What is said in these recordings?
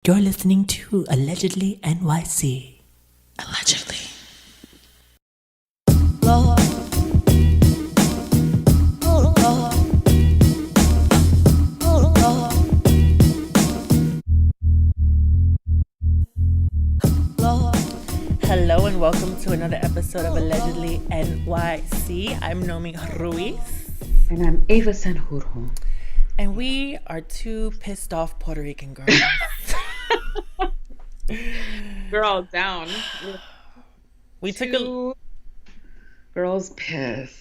You're listening to Allegedly NYC. Allegedly. Lord. Oh, Lord. Oh, Lord. Lord. Hello and welcome to another episode of Allegedly NYC. I'm Nomi Ruiz. And I'm E07 Hurho. And we are two pissed off Puerto Rican girls. We're all down. We took a girls pissed.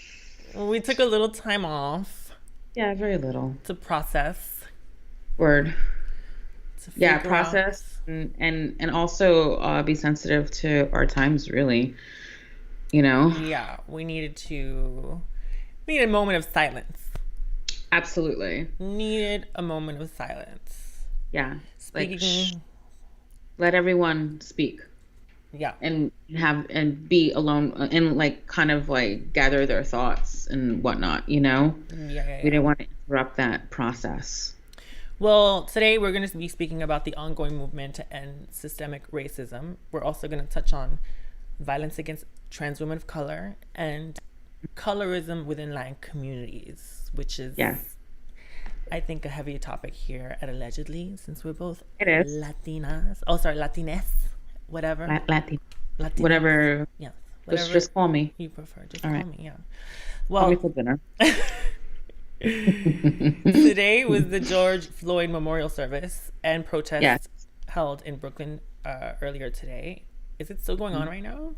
little time off. Yeah, very little. To process. Word. To process and also be sensitive to our times, really. You know? Yeah, we needed a moment of silence. Absolutely. Needed a moment of silence. Yeah. Speaking. Let everyone speak. Yeah. And be alone and kind of gather their thoughts and whatnot, you know? Yeah. We didn't want to interrupt that process. Well, today we're going to be speaking about the ongoing movement to end systemic racism. We're also going to touch on violence against trans women of color and colorism within Latin communities, which is, I think, a heavy topic here at Allegedly, since we're both Latinas. Oh, sorry, Latines, whatever. Latin. Latinas. Whatever. Yeah. Just call me. You prefer. Just all call right. me, yeah. Well, call me for dinner. Today was the George Floyd Memorial Service and protests held in Brooklyn earlier today. Is it still going on right now?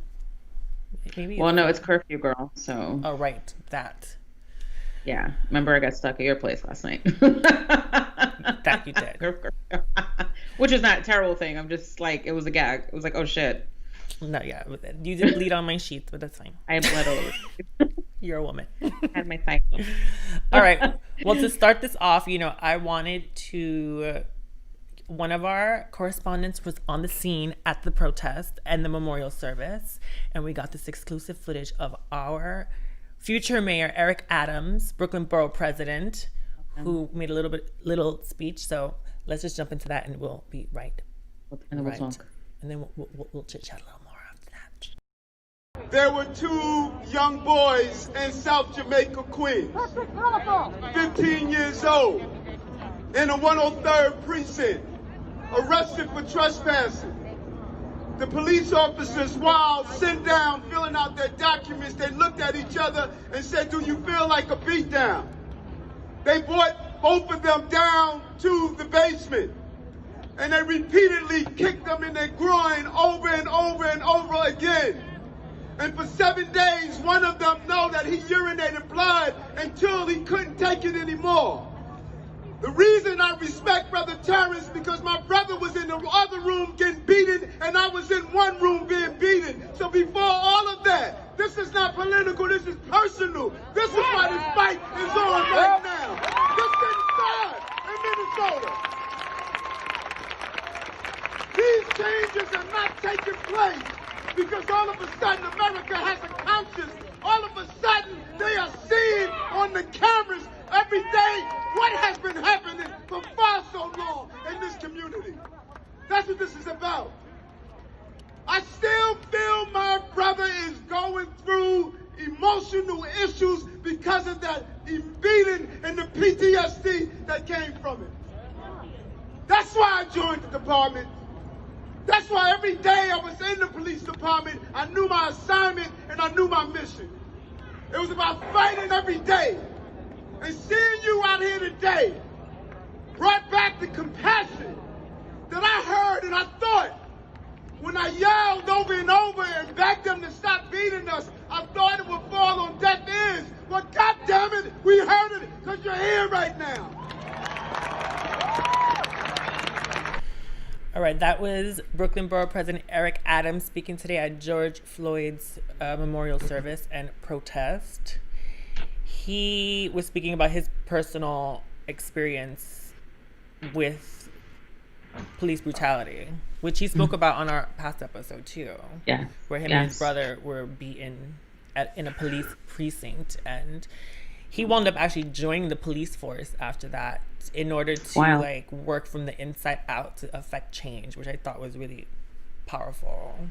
Maybe. Well, no, it's curfew, girl. So. Oh, right, that. Yeah, remember I got stuck at your place last night. That you did. Which is not a terrible thing. I'm just it was a gag. It was oh shit. No, yeah, you did bleed on my sheets, but that's fine. I bled all over. You're a woman. I had my cycle. All right. Well, to start this off, I wanted to. One of our correspondents was on the scene at the protest and the memorial service, and we got this exclusive footage of our future mayor, Eric Adams, Brooklyn Borough president, who made a little speech. So let's just jump into that, and we'll be right. And then we'll talk. And then we'll chit chat a little more after that. There were two young boys in South Jamaica, Queens, 15 years old, in the 103rd precinct, arrested for trespassing. The police officers, while sitting down filling out their documents, they looked at each other and said, "Do you feel like a beatdown?" They brought both of them down to the basement, and they repeatedly kicked them in their groin over and over and over again. And for 7 days, one of them know that he urinated blood until he couldn't take it anymore. The reason I respect Brother Terrence, because my brother was in the other room getting beaten, and I was in one room being beaten. So before all of that, this is not political, this is personal. This is why this fight is on right now. This didn't start in Minnesota. These changes are not taking place because all of a sudden America has a conscience. All of a sudden they are seeing on the cameras every day what has been happening for far so long in this community. That's what this is about. I still feel my brother is going through emotional issues because of that beating and the PTSD that came from it. That's why I joined the department. That's why every day I was in the police department, I knew my assignment and I knew my mission. It was about fighting every day. And seeing you out here today brought back the compassion that I heard and I thought when I yelled over and over and begged them to stop beating us. I thought it would fall on deaf ears. But God damn it, we heard it because you're here right now. All right, that was Brooklyn Borough President Eric Adams speaking today at George Floyd's memorial service and protest. He was speaking about his personal experience with police brutality, which he spoke about on our past episode too. Yeah. Where him and his brother were beaten in a police precinct, and he wound up actually joining the police force after that in order to Wow. like work from the inside out to affect change, which I thought was really powerful.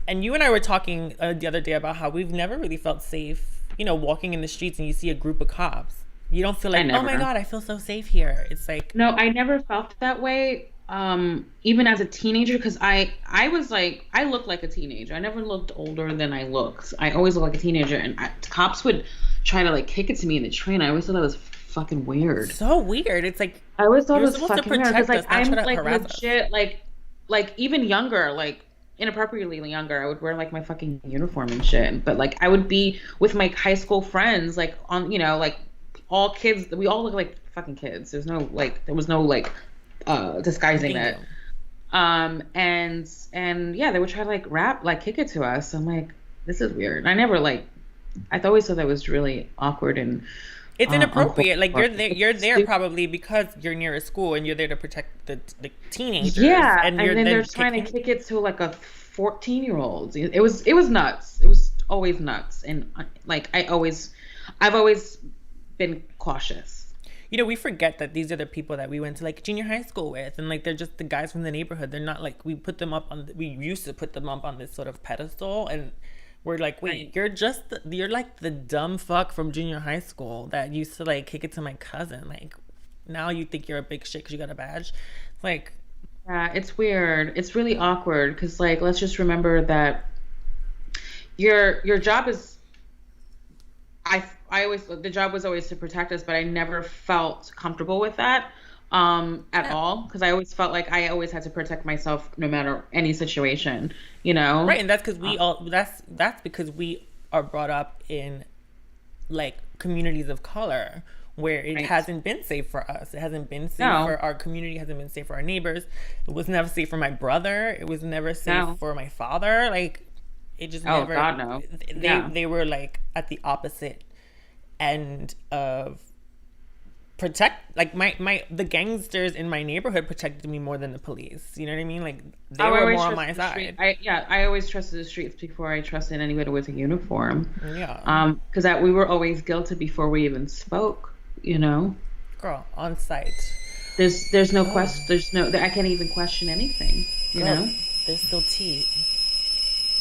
And you and I were talking the other day about how we've never really felt safe, walking in the streets and you see a group of cops. You don't feel like, oh my never. God, I feel so safe here. It's like, No, I never felt that way. Even as a teenager, because I was like, I looked like a teenager. I never looked older than I looked. I always looked like a teenager, and cops would try to like kick it to me in the train. I always thought that was fucking weird. so weird. It's like, I always thought you're it was supposed to fucking weird because protect like us, not I'm try to like harass us. legit like even younger, like inappropriately younger. I would wear like my fucking uniform and shit. But like I would be with my high school friends, like on like all kids. We all look like fucking kids. There was no like disguising Bingo. that. And yeah, they would try to like kick it to us. I'm like, this is weird. I always thought that was really awkward and It's inappropriate. Like uncomfortable. you're there Stupid. probably because you're near a school and you're there to protect the teenagers. Yeah, and and you're then then they're trying to kicking- kick it to like a 14-year-old. It was nuts. It was always nuts, and like I've always been cautious. we forget that these are the people that we went to like junior high school with, and like they're just the guys from the neighborhood. They're not like we used to put them up on this sort of pedestal, and we're like, wait, Right. you're like the dumb fuck from junior high school that used to like kick it to my cousin. Like now you think you're a big shit because you got a badge. It's like, Yeah, it's weird. It's really awkward because like let's just remember that your job is I always the job was always to protect us, but I never felt comfortable with that at all because I always felt like I always had to protect myself no matter any situation, right, and that's because that's because we are brought up in like communities of color where it Right. hasn't been safe for us. It hasn't been safe No. for our community. Hasn't been safe for our neighbors. It was never safe for my brother. It was never safe No. for my father. Like it just Oh, never. God, no. Yeah. They were like at the opposite end of the gangsters in my neighborhood protected me more than the police. You know what I mean? Like they I were always more on trusted my the street. side. I always trusted the streets before I trusted anybody with a uniform. Yeah. Because that we were always guilty before we even spoke. Girl, on site. There's no question. I can't even question anything. Girl, there's still tea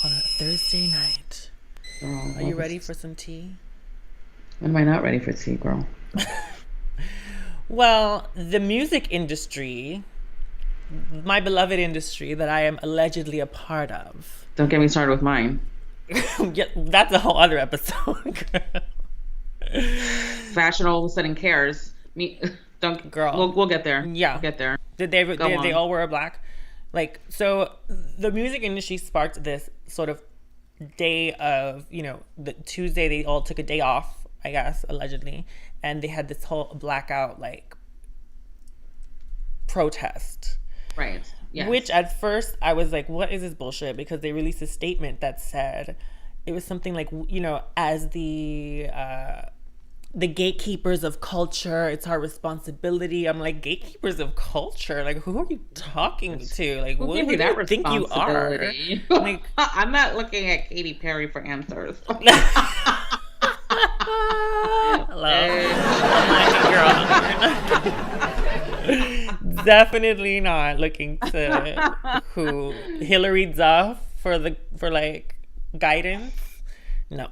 on a Thursday night. Girl, Are you ready for some tea? When am I not ready for tea, girl? Well, the music industry, my beloved industry that I am allegedly a part of. Don't get me started with mine. Yeah, that's a whole other episode. Fashion all of a sudden cares. Me, don't. Girl. We'll get there. Yeah. We'll get there. Did they on. all wear black? Like, so the music industry sparked this sort of day of, the Tuesday they all took a day off, I guess, allegedly, and they had this whole blackout like protest. Right. Yes. Which at first I was like, what is this bullshit? Because they released a statement that said it was something like, as the gatekeepers of culture, it's our responsibility. I'm like, gatekeepers of culture? Like, who are you talking to? Like, Who what gave do you that you think you are? responsibility? Like, I'm not looking at Katy Perry for answers. hello. Girl. Definitely not looking to who Hillary Duff for like guidance. No.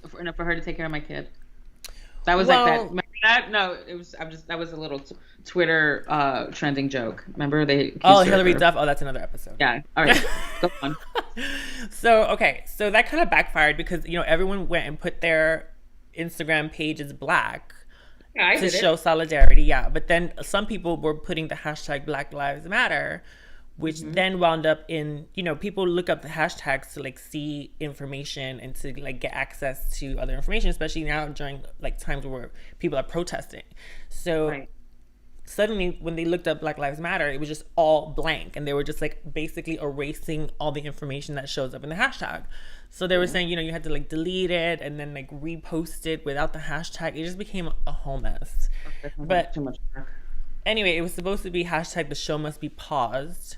For her to take care of my kid. That was Well- like that. Remember that? No, it was. That was a little Twitter trending joke. Remember they? Oh, accused her Hillary of- Duff. Oh, that's another episode. Yeah. All right. Go on. So that kind of backfired because everyone went and put their Instagram pages black Yeah, I to did show it. solidarity. Yeah, but then some people were putting the hashtag Black Lives Matter, which then wound up in people look up the hashtags to like see information and to like get access to other information, especially now during like times where people are protesting. So Right. suddenly when they looked up Black Lives Matter, it was just all blank, and they were just like basically erasing all the information that shows up in the hashtag. So they were saying you had to like delete it and then like repost it without the hashtag. It just became a whole mess. But too much work. anyway, it was supposed to be hashtag the show must be paused.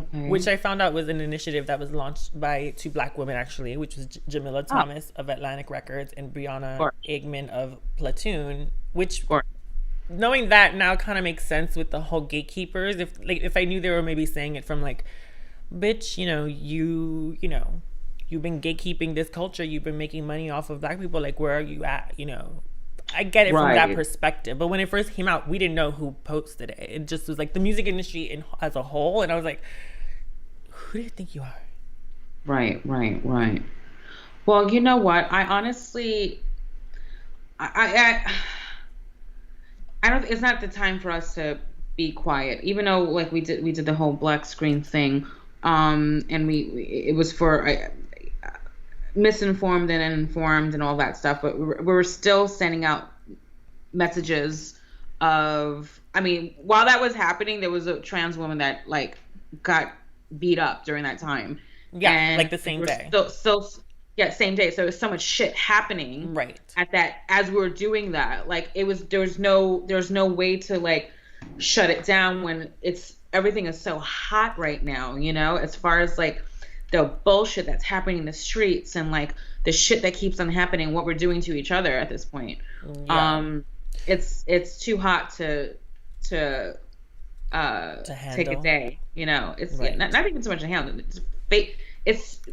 Okay. which I found out was an initiative that was launched by two Black women, actually, which was Jamila Thomas of Atlantic Records and Brianna Eggman of Platoon, which, knowing that now, kind of makes sense with the whole gatekeepers. If I knew they were maybe saying it from like, bitch, you've been gatekeeping this culture, you've been making money off of Black people, like, where are you at? I get it from that perspective, but when it first came out, we didn't know who posted it. It just was like the music industry as a whole, and I was like, who do you think you are? Right. Well, you know what? I honestly, I don't. It's not the time for us to be quiet, even though like we did the whole black screen thing, and it was for misinformed and informed and all that stuff, but we were still sending out messages of. I mean, while that was happening, there was a trans woman that like got beat up during that time. Yeah, and like the same day. Yeah, same day. So there was so much shit happening at that as we were doing that. Like there's no way to like shut it down when everything is so hot right now, as far as like the bullshit that's happening in the streets and like the shit that keeps on happening, what we're doing to each other at this point. Yeah. It's too hot to take a day, it's not even so much to handle.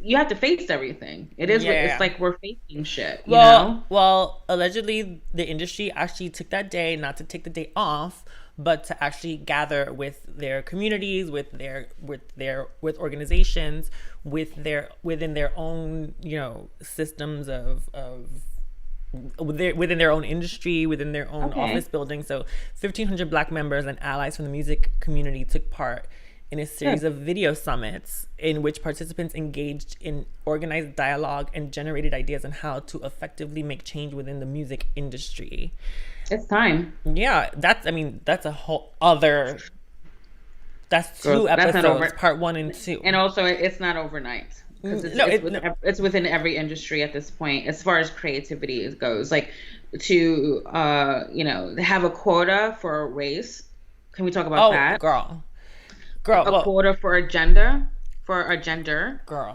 You have to face everything. It's like we're facing shit. Well, allegedly the industry actually took that day, not to take the day off, but to actually gather with their communities, with organizations, within their own systems of within their own industry, within their own office building. So 1,500 Black members and allies from the music community took part in a series of video summits in which participants engaged in organized dialogue and generated ideas on how to effectively make change within the music industry. It's time. Yeah, that's a whole other. That's two episodes, part 1 and 2. And also, it's not overnight. It's within every industry at this point, as far as creativity goes. Like to have a quota for a race. Can we talk about that? Girl, quota for a gender. Girl.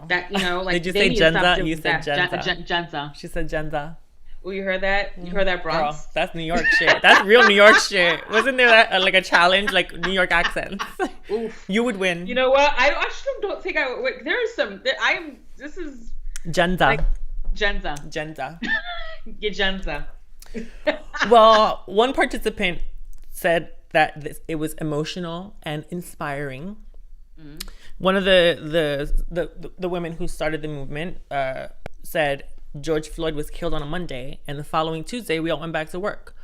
That like. Did you say gender? You said gender. Gender. She said gender. Oh, you heard that? You heard that, Bronx? Girl, that's New York shit. That's real New York shit. Wasn't there like a challenge, like New York accents? Oof. You would win. You know what? I actually don't think I would. Wait, there is some. This is. Gender. Like, Gender. Yeah, gender. Well, one participant said that it was emotional and inspiring. Mm-hmm. One of the women who started the movement said, George Floyd was killed on a Monday, and the following Tuesday, we all went back to work.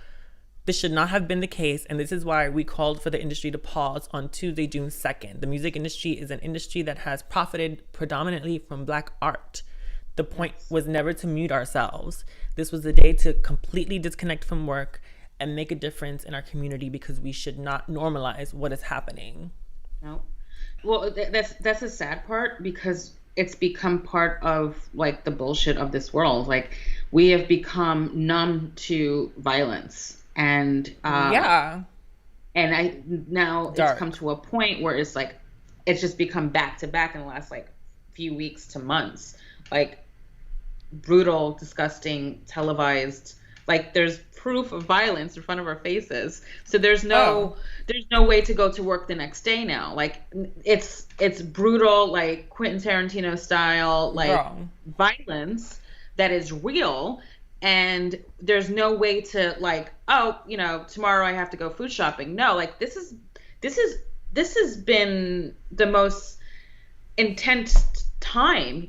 This should not have been the case, and this is why we called for the industry to pause on Tuesday, June 2nd. The music industry is an industry that has profited predominantly from Black art. The point was never to mute ourselves. This was the day to completely disconnect from work and make a difference in our community, because we should not normalize what is happening. No. Well, that's the sad part, because it's become part of like the bullshit of this world. Like we have become numb to violence, and now it's come to a point where it's like it's just become back to back in the last like few weeks to months, like brutal, disgusting, televised. Like there's proof of violence in front of our faces. So there's no way to go to work the next day now. Like it's brutal, like Quentin Tarantino style, like violence that is real. And there's no way to like, tomorrow I have to go food shopping. No, like this has been the most intense time,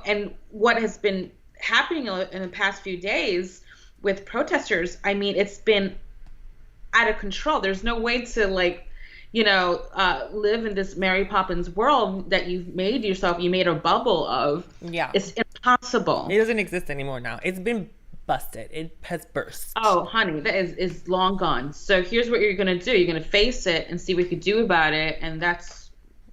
and what has been happening in the past few days with protesters, I mean, it's been out of control. There's no way to like, live in this Mary Poppins world that you've made yourself. You made a bubble of. Yeah. It's impossible. It doesn't exist anymore now. It's been busted. It has burst. Oh, honey, that is long gone. So here's what you're going to do. You're going to face it and see what you can do about it. And that's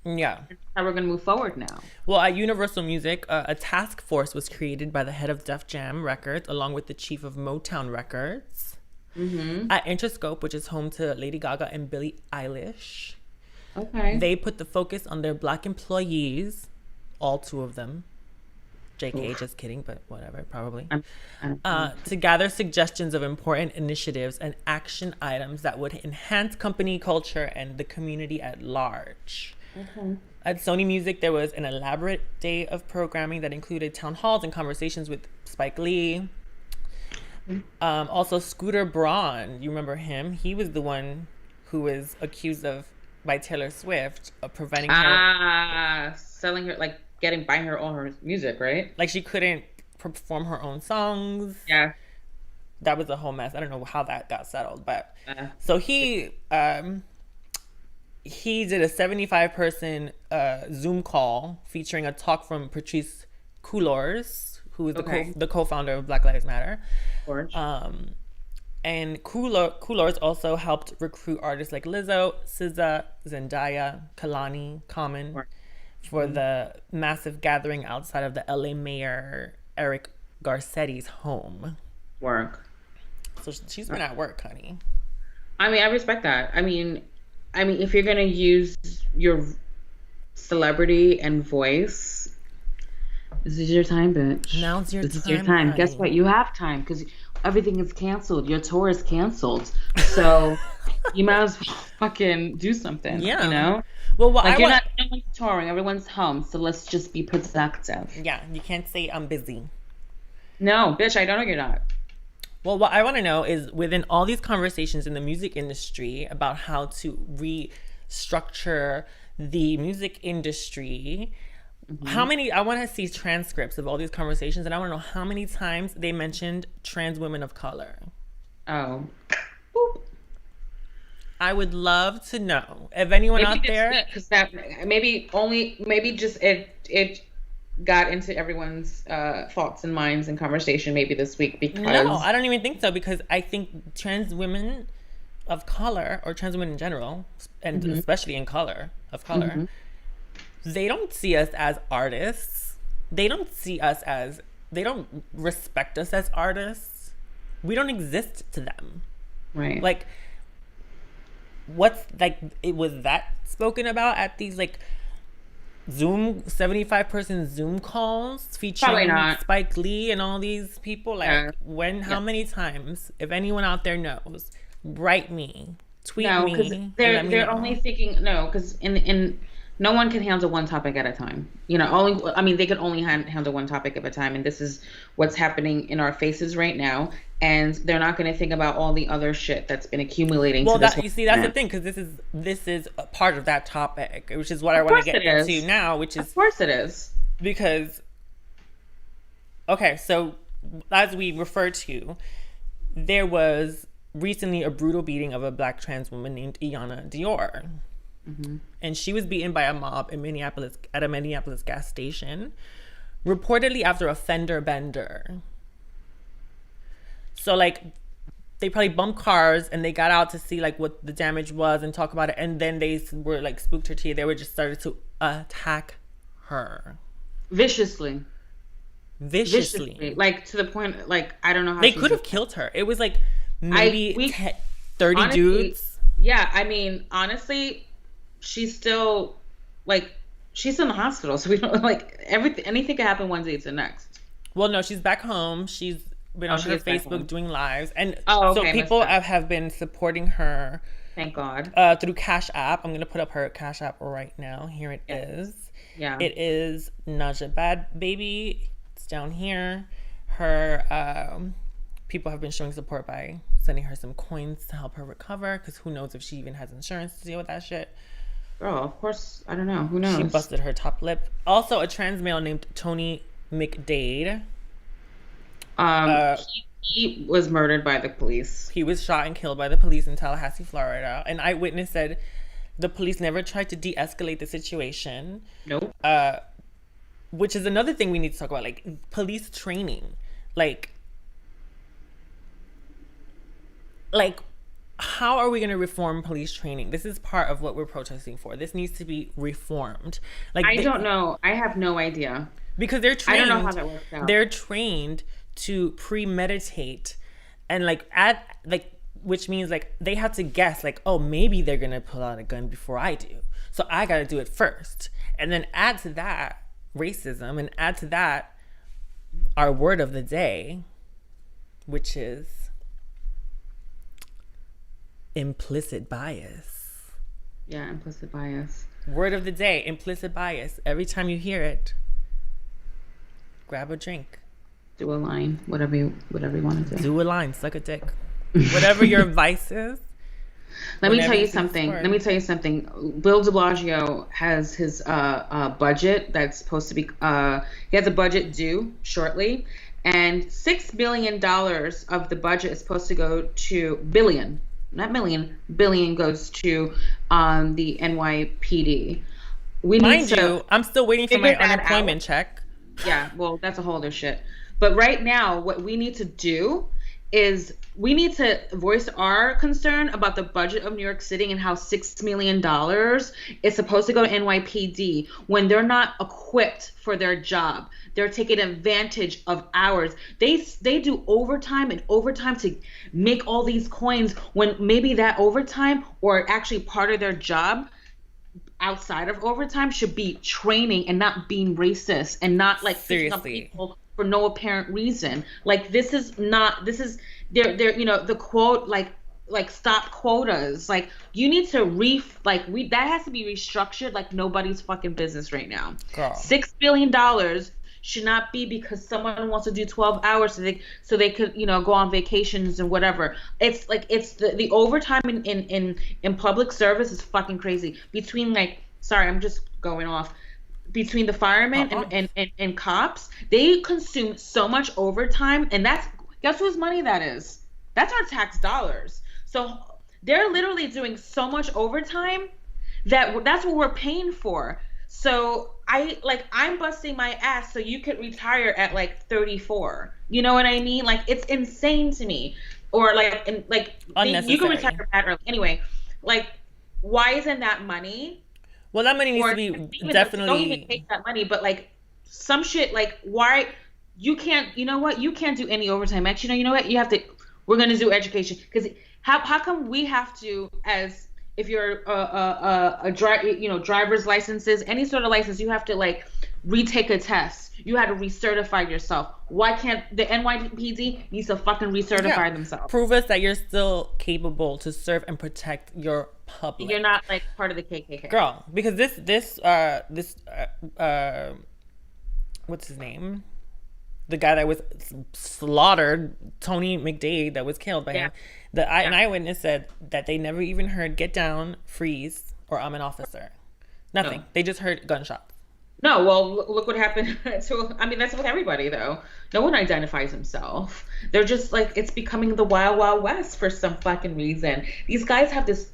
how we're going to move forward now. Well, at Universal Music, a task force was created by the head of Def Jam Records, along with the chief of Motown Records. Mm-hmm. At Interscope, which is home to Lady Gaga and Billie Eilish. Okay. They put the focus on their Black employees, all 2 of them. JK, just kidding, but whatever, probably. To gather suggestions of important initiatives and action items that would enhance company culture and the community at large. At Sony Music, there was an elaborate day of programming that included town halls and conversations with Spike Lee. Also, Scooter Braun, you remember him? He was the one who was accused by Taylor Swift of preventing her. Selling her, like, buying her all her music, right? Like, she couldn't perform her own songs. Yeah. That was a whole mess. I don't know how that got settled, but so he did a 75-person Zoom call featuring a talk from Patrice Coulors, who is the co-founder of Black Lives Matter. And Coulors also helped recruit artists like Lizzo, SZA, Zendaya, Kalani, Common for the massive gathering outside of the LA mayor Eric Garcetti's home. So she's been at work, honey. I mean, I respect that. I mean, if you're gonna use your celebrity and voice, this is your time, bitch. Now's your time. This is your time. Honey. Guess what? You have time because everything is canceled. Your tour is canceled, so you might as well fucking do something. Yeah. You know. Well, no one's touring. Everyone's home, so let's just be productive. Yeah, you can't say I'm busy. No, bitch, I don't know you're not. Well, what I want to know is within all these conversations in the music industry about how to restructure the music industry, how many, I want to see transcripts of all these conversations, and I want to know how many times they mentioned trans women of color. Oh. Boop. I would love to know if anyone out there, because that maybe just it got into everyone's thoughts and minds and conversation maybe this week because no, I don't even think so, because I think trans women of color, or trans women in general, and especially in color, they don't see us as artists. They don't respect us as artists. We don't exist to them. Right. Like, it was that spoken about at these like Zoom 75-person Zoom calls featuring Spike Lee and all these people? Like, how many times, if anyone out there knows, write me, tweet me. Because they're only thinking because in no one can handle one topic at a time. You know, they can only handle one topic at a time, and this is what's happening in our faces right now. And they're not going to think about all the other shit that's been accumulating. Well, that's the thing, because this is a part of that topic, which is what I want to get into now. Which is, of course, it is, because so as we referred to, there was recently a brutal beating of a Black trans woman named Iyanna Dior. And she was beaten by a mob in Minneapolis at a Minneapolis gas station, reportedly after a fender bender. So like, they probably bumped cars and they got out to see like what the damage was and talk about it, and then they were like spooked her tea. They were just started to attack her viciously, like to the point like I don't know how they could have killed her. It was like maybe 30 honestly, dudes. Yeah, I mean, honestly, she's still in the hospital, so we don't anything can happen one day to the next. Well, no, she's back home. She's been on her Facebook doing lives, and so people have been supporting her. Thank God. Through Cash App. I'm gonna put up her Cash App right now. Here it is. Yeah. It is Naja Bad Baby. It's down here. Her people have been showing support by sending her some coins to help her recover, because who knows if she even has insurance to deal with that shit. Girl, of course, I don't know. Who knows? She busted her top lip. Also, a trans male named Tony McDade. He was murdered by the police. He was shot and killed by the police in Tallahassee, Florida. An eyewitness said the police never tried to de-escalate the situation. Nope. Which is another thing we need to talk about, like police training. Like how are we going to reform police training? This is part of what we're protesting for. This needs to be reformed. Like, I don't know. I have no idea. Because they're trained. I don't know how that works out. They're trained to premeditate and which means like they have to guess like, oh, maybe they're going to pull out a gun before I do. So I got to do it first. And then add to that racism, and add to that our word of the day, which is implicit bias. Yeah, implicit bias. Word of the day, implicit bias. Every time you hear it, grab a drink. Do a line, whatever you want to do. Do a line, suck a dick. Whatever your vice is. Let me tell you something. Bill de Blasio has his budget that's supposed to be. He has a budget due shortly, and $6 billion of the budget is supposed to go to billion, not million. Billion goes to the NYPD. Mind you, I'm still waiting for my unemployment check. Yeah, well, that's a whole other shit. But right now, what we need to do is we need to voice our concern about the budget of New York City and how $6 million is supposed to go to NYPD when they're not equipped for their job. They're taking advantage of hours. They do overtime and overtime to make all these coins when maybe that overtime or actually part of their job outside of overtime should be training and not being racist and not like picking up people for no apparent reason. Like they're the quote like stop quotas. Like you need to that has to be restructured like nobody's fucking business right now. Girl. $6 billion should not be because someone wants to do 12 hours so they could go on vacations and whatever. It's like it's the overtime in public service is fucking crazy. Between I'm just going off. Between the firemen and cops, they consume so much overtime, and guess whose money that is? That's our tax dollars. So they're literally doing so much overtime that's what we're paying for. So I'm busting my ass so you could retire at 34. You know what I mean? Like it's insane to me. Or you can retire that early. Anyway, why isn't that money? Well, that money needs to be definitely. Don't even take that money, but some shit why you can't. You know what? You can't do any overtime. Actually, you know what? You have to. We're gonna do education because how come we have to as if you're driver's licenses, any sort of license, you have to retake a test. You had to recertify yourself. Why can't the NYPD needs to fucking recertify themselves? Prove us that you're still capable to serve and protect your public. You're not part of the KKK. Girl, because this what's his name? The guy that was slaughtered, Tony McDade, that was killed by him. An eyewitness said that they never even heard "get down," "freeze," or "I'm an officer." Nothing. No. They just heard gunshots. No, well, look what happened. That's with everybody, though. No one identifies himself. They're just it's becoming the Wild Wild West for some fucking reason. These guys have this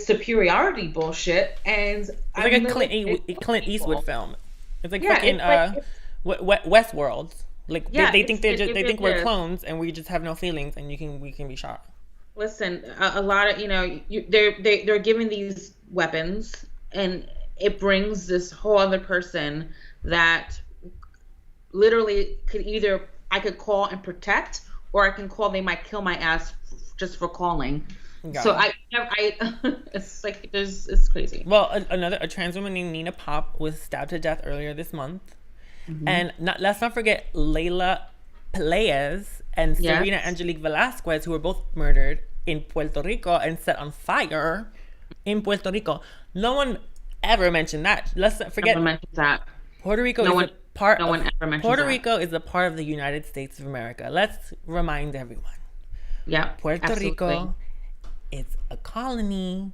superiority bullshit, and it's like a Clint Eastwood film. It's fucking Westworld. They think we're clones and we just have no feelings, and we can be shot. Listen, a lot of they're giving these weapons, and it brings this whole other person that literally I could call and protect, or I can call, they might kill my ass just for calling. So I it's it's crazy. Well, a trans woman named Nina Pop was stabbed to death earlier this month. Mm-hmm. And let's not forget Layla Pelaez and Serena Angelique Velasquez, who were both murdered in Puerto Rico and set on fire in Puerto Rico. No one ever mentioned that. Let's not forget. No one mentions that. Puerto Rico is a part of the United States of America. Let's remind everyone. Yeah. Puerto Rico is a colony,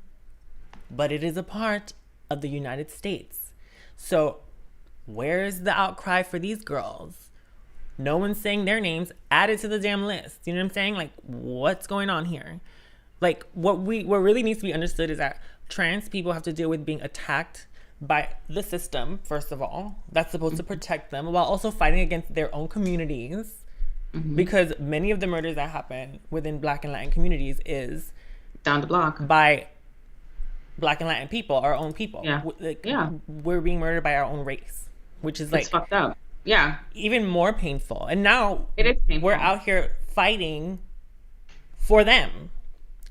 but it is a part of the United States. So where's the outcry for these girls? No one's saying their names. Add it to the damn list. You know what I'm saying? What's going on here? What really needs to be understood is that trans people have to deal with being attacked by the system, first of all. That's supposed to protect them while also fighting against their own communities. Mm-hmm. Because many of the murders that happen within Black and Latin communities is down the block by Black and Latin people, our own people. Yeah. We're being murdered by our own race, which is it's fucked up. Yeah. Even more painful. And now it is painful. We're out here fighting for them.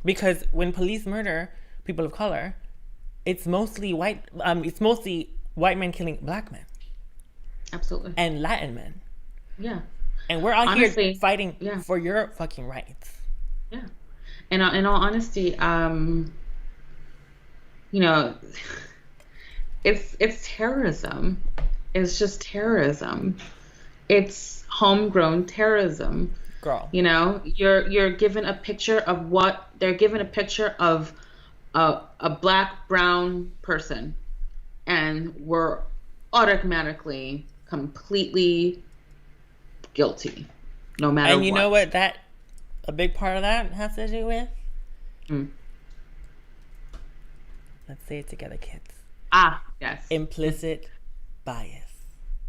Because when police murder people of color, it's mostly white. It's mostly white men killing black men Absolutely. and Latin men, Yeah. and we're out Honestly, here fighting yeah. for your fucking rights. Yeah. And in all honesty, you know, it's terrorism. It's just terrorism. It's homegrown terrorism. Girl, You know, you're given a picture of what they're given a picture of a black brown person, and we're automatically completely guilty, no matter and you what. know what a big part of that has to do with? Mm. Let's say it together, kids. Yes. Implicit bias.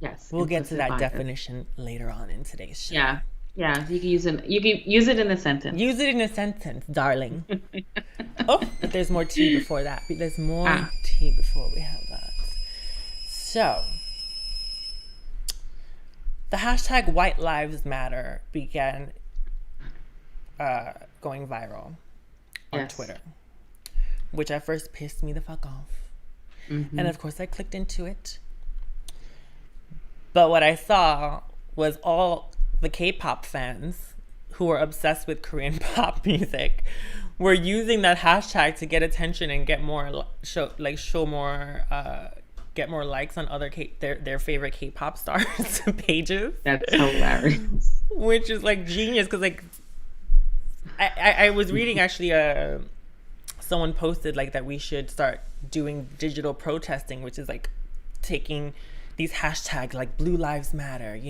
Yes. We'll get to implicit that bias. definition later on in today's show. Yeah. Yeah. You can use it in a sentence. Use it in a sentence, darling. Oh, but there's more tea before that. There's more tea before we have that. So, the hashtag White Lives Matter began going viral on Yes. Twitter, which at first pissed me the fuck off. And of course, I clicked into it. But what I saw was all the K-pop fans who are obsessed with Korean pop music were using that hashtag to get attention and get more get more likes on other their favorite K-pop stars pages. That's hilarious. Which is like genius, because like I was reading actually someone posted like that we should start doing digital protesting, which is like taking these hashtags like Blue Lives Matter,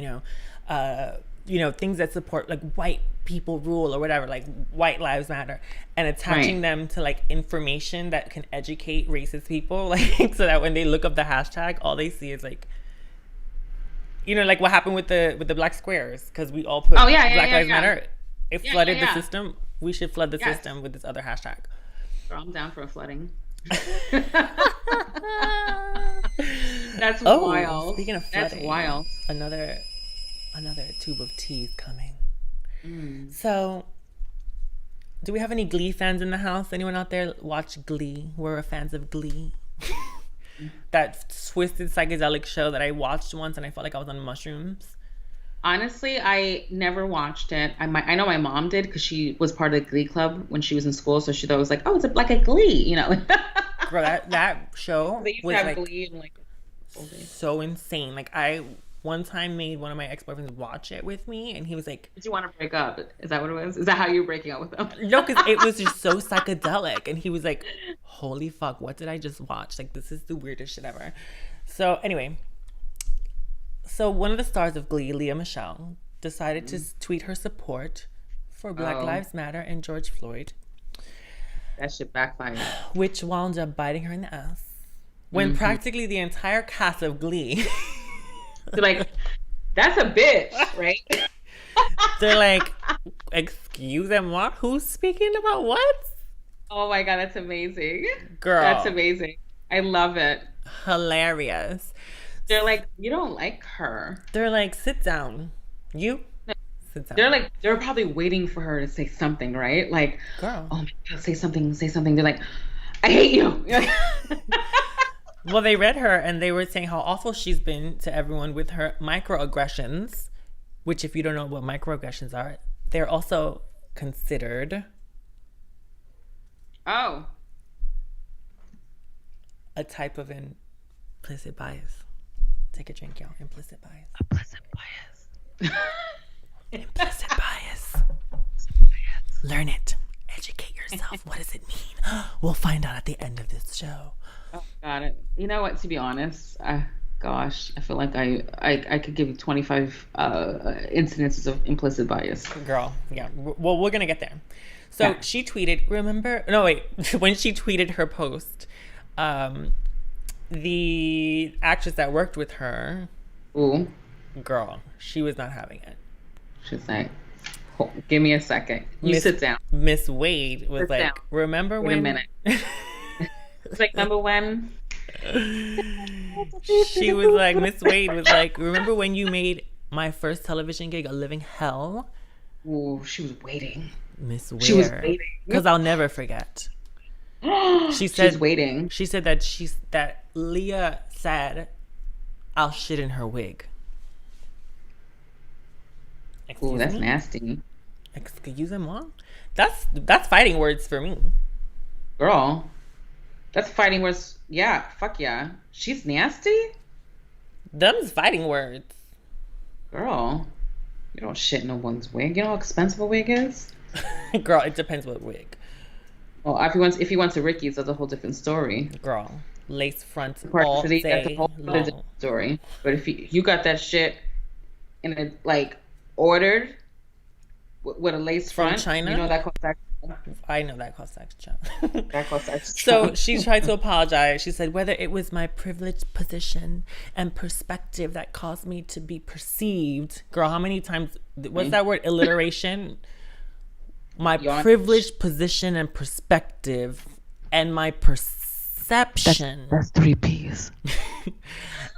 things that support like white people rule or whatever, like White Lives Matter, and attaching them to like information that can educate racist people, like so that when they look up the hashtag, all they see is like, like what happened with the black squares, because we all put Black Lives Matter. It flooded the system. We should flood the system with this other hashtag. Girl, I'm down for a flooding. That's wild. Speaking of flooding, that's wild. Another tube of tea is coming. So, do we have any Glee fans in the house? Anyone out there watch Glee? We're fans of Glee. That twisted psychedelic show that I watched once and I felt like I was on mushrooms. Honestly, I never watched it. I know my mom did, because she was part of the Glee club when she was in school, so she thought it was like, oh, it's like a Glee, Girl, that show they used was to have like Glee and like so insane. Like I one time made one of my ex-boyfriends watch it with me, and he was like, did you want to break up? Is that what it was? Is that how you were breaking up with them? No, because it was just so psychedelic, and he was like, holy fuck, what did I just watch? Like, this is the weirdest shit ever. So anyway, one of the stars of Glee, Leah Michele, decided to tweet her support for Black Lives Matter and George Floyd. That shit backfired. Which wound up biting her in the ass. When practically the entire cast of Glee... They're like, that's a bitch, right? They're like, excuse me, who's speaking about what? Oh my God, that's amazing. Girl. That's amazing. I love it. Hilarious. They're like, you don't like her. They're like, sit down. You? Sit down. They're probably waiting for her to say something, right? Like, girl, oh my God, say something. They're like, I hate you. Well, they read her and they were saying how awful she's been to everyone with her microaggressions, which, if you don't know what microaggressions are, they're also considered a type of implicit bias. Take a drink, y'all. Implicit bias. Implicit bias. Implicit bias. Learn it. Educate yourself. What does it mean? We'll find out at the end of this show. Oh, got it. You know what? To be honest, gosh, I feel like I could give you 25 incidences of implicit bias. Girl, yeah. Well, we're gonna get there. So she tweeted. When she tweeted her post, the actress that worked with her, girl, she was not having it. She's like, give me a second. Sit down. Miss Wade was sit like, down. remember Wait when? a minute. It's like, remember when? She was like, Miss Wade was like, remember when you made my first television gig a living hell? Ooh, she was waiting. Miss Wade. She was waiting. Because I'll never forget. She said she's waiting. She said that Leah said, "I'll shit in her wig." Ooh, that's me? nasty. Excusez-moi? That's fighting words for me. Girl, that's fighting words. Yeah, fuck yeah. She's nasty? Them's fighting words. Girl, you don't shit in no one's wig. You know how expensive a wig is? Girl, it depends what wig. Well, if he went to Ricky's, that's a whole different story. Girl, lace fronts Park all City, that's a day whole other long. different story. But if you got that shit in a like ordered with a lace From front, China? you know that costs extra. I know that costs extra. That costs extra. So she tried to apologize. She said, whether it was my privileged position and perspective that caused me to be perceived. Girl, how many times, what's that word? Alliteration? My privileged position and perspective and my perception. That's 3 P's.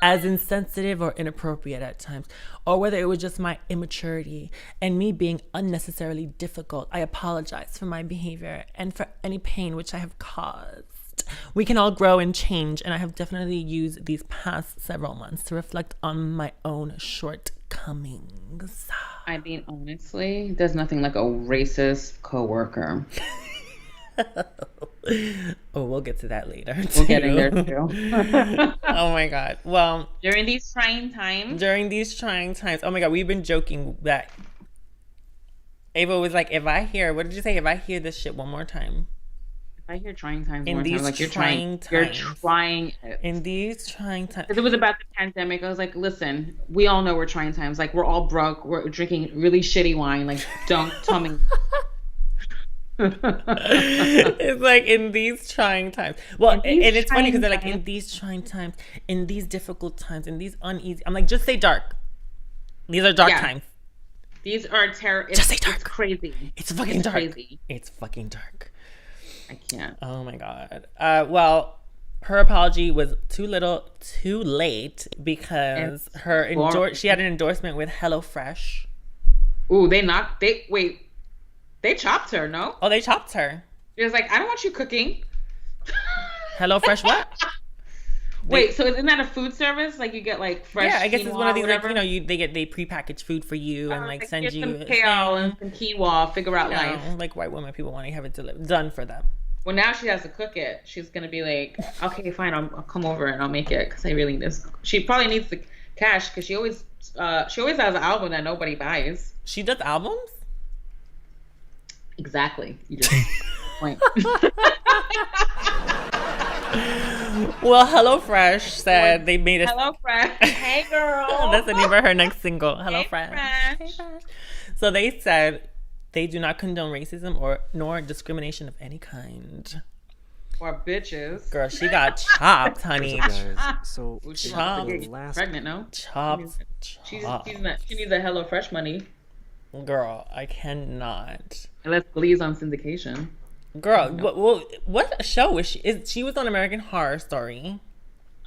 As insensitive or inappropriate at times, or whether it was just my immaturity and me being unnecessarily difficult. I apologize for my behavior and for any pain which I have caused. We can all grow and change, and I have definitely used these past several months to reflect on my own shortcomings. I mean, honestly, there's nothing like a racist coworker. Oh, we'll get to that later. We'll get in there too. Oh my God. Well, During these trying times, oh my God, we've been joking that Ava was like, if I hear this shit one more time. if I hear trying times In one these time, like you're trying trying it. In these trying times. Because it was about the pandemic. I was like, listen, we all know we're trying times. Like, we're all broke. We're drinking really shitty wine. Like, don't tell me. It's like in these trying times. Well, and it's funny because they're like, trying in these trying times, in these difficult times, in these uneasy. I'm like, just say dark. These are dark Yeah. times. These are terrible. Just say dark. It's crazy. It's fucking dark. Crazy. It's fucking dark. I can't. Oh my God. Well, her apology was too little, too late because she had an endorsement with HelloFresh. Ooh, they chopped her, no? Oh, they chopped her. She was like, I don't want you cooking. HelloFresh what? Wait, so isn't that a food service? Like you get like fresh Yeah, I guess it's one of these like, whatever? they prepackaged food for you and like send get you some kale and some quinoa, figure out life. like white women, people want to have it done for them. Well, now she has to cook it. She's gonna be like, okay, fine, I'll come over and I'll make it because I really need this. She probably needs the cash because she always has an album that nobody buys. She does albums? Exactly. You just point. Well, HelloFresh said they made a HelloFresh. Hey, girl. That's the name of her next single. HelloFresh. Hey, Hey, Fresh. So they said they do not condone racism nor discrimination of any kind. Or bitches. Girl, she got chopped, honey. What's up, guys? So She's Chopped. pregnant, no? Chopped. She needs the HelloFresh money. Girl, I cannot. Unless Glee's on syndication. Girl, what show was she? She was on American Horror Story.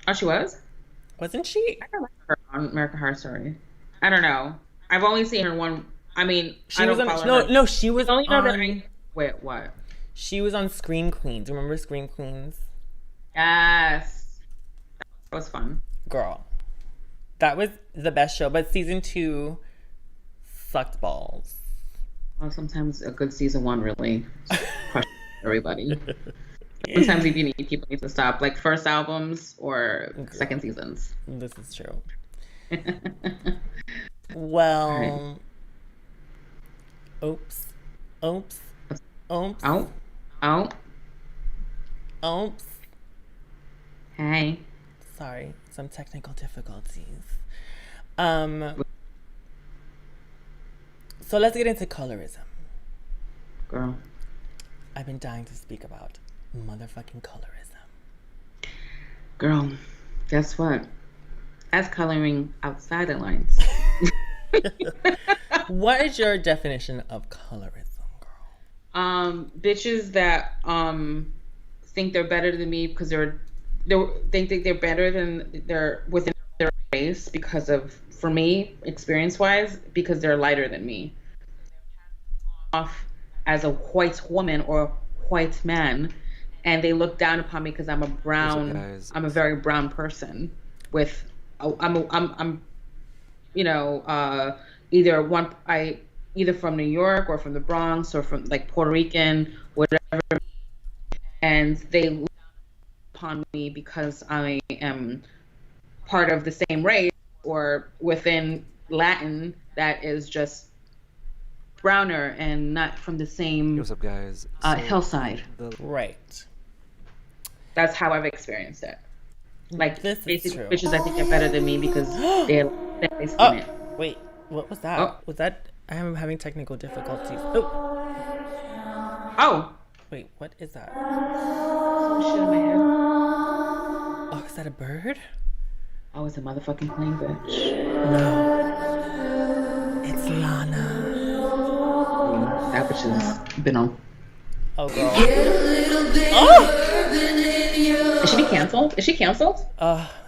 Oh, she was? Wasn't she? I don't like her on American Horror Story. I don't know. I've only seen her one. I mean, She was on. No, she was only know that on. Wait, what? She was on Scream Queens. Remember Scream Queens? Yes. That was fun. Girl, that was the best show. But season 2 sucked balls. Well, sometimes a good season 1 really crushes everybody. Sometimes people need to stop, like first albums or second seasons. This is true. Well, right. Oops. Hey. Sorry, some technical difficulties. So let's get into colorism. Girl. I've been dying to speak about motherfucking colorism. Girl, guess what? That's coloring outside the lines. What is your definition of colorism, girl? Bitches that think they're better than me because they think they're better than they're within their race because of, for me, experience-wise, because they're lighter than me. Off as a white woman or white man, and they look down upon me because I'm a very brown person with, I'm either from New York or from the Bronx or from like Puerto Rican, whatever, and they look upon me because I am part of the same race or within Latin that is just browner and not from the same What's up, guys? hillside. Right. That's how I've experienced it. Like This is basically, true. bitches I think are better than me because they're skin Oh, it. wait. What was that? Oh. Was that? I am having technical difficulties. Oh, Oh, wait. What is that? some shit in my head. Oh, is that a bird? Oh, it's a motherfucking plane, bitch. No. It's Lana. That bitch has been on. Oh, girl. Oh! Is she canceled? Is she canceled?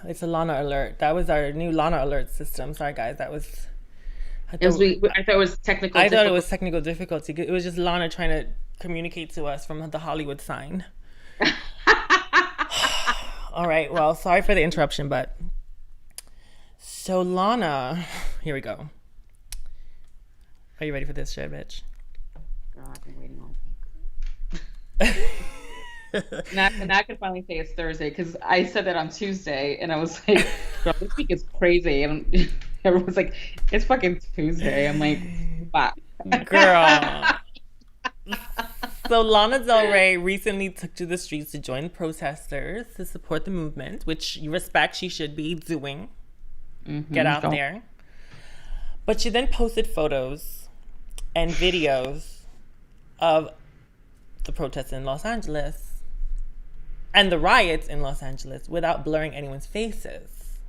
It's a Lana alert. That was our new Lana alert system. Sorry, guys. That was. I I thought it was technical. thought it was technical difficulty. It was just Lana trying to communicate to us from the Hollywood sign. All right. Well, sorry for the interruption, but so Lana, here we go. Are you ready for this shit, bitch? Girl, I've been waiting all week. Now I can finally say it's Thursday because I said that on Tuesday and I was like, girl, this week is crazy. And everyone's like, it's fucking Tuesday. I'm like, fuck. Girl. So Lana Del Rey recently took to the streets to join protesters to support the movement, which you respect, she should be doing. Get out there. But she then posted photos and videos of the protests in Los Angeles and the riots in Los Angeles without blurring anyone's faces.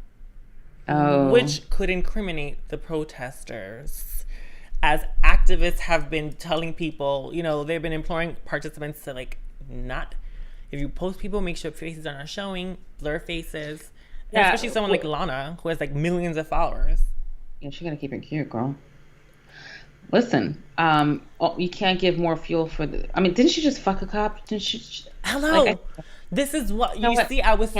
Oh. Which could incriminate the protesters. As activists have been telling people, you know, they've been imploring participants to like not, if you post people, make sure faces are not showing, blur faces. Yeah. Especially someone like Lana, who has like millions of followers. Yeah, she gotta keep it cute, girl. Listen, you can't give more fuel for the. I mean, didn't she just fuck a cop? Didn't she? Hello. Like, this is what you see. I was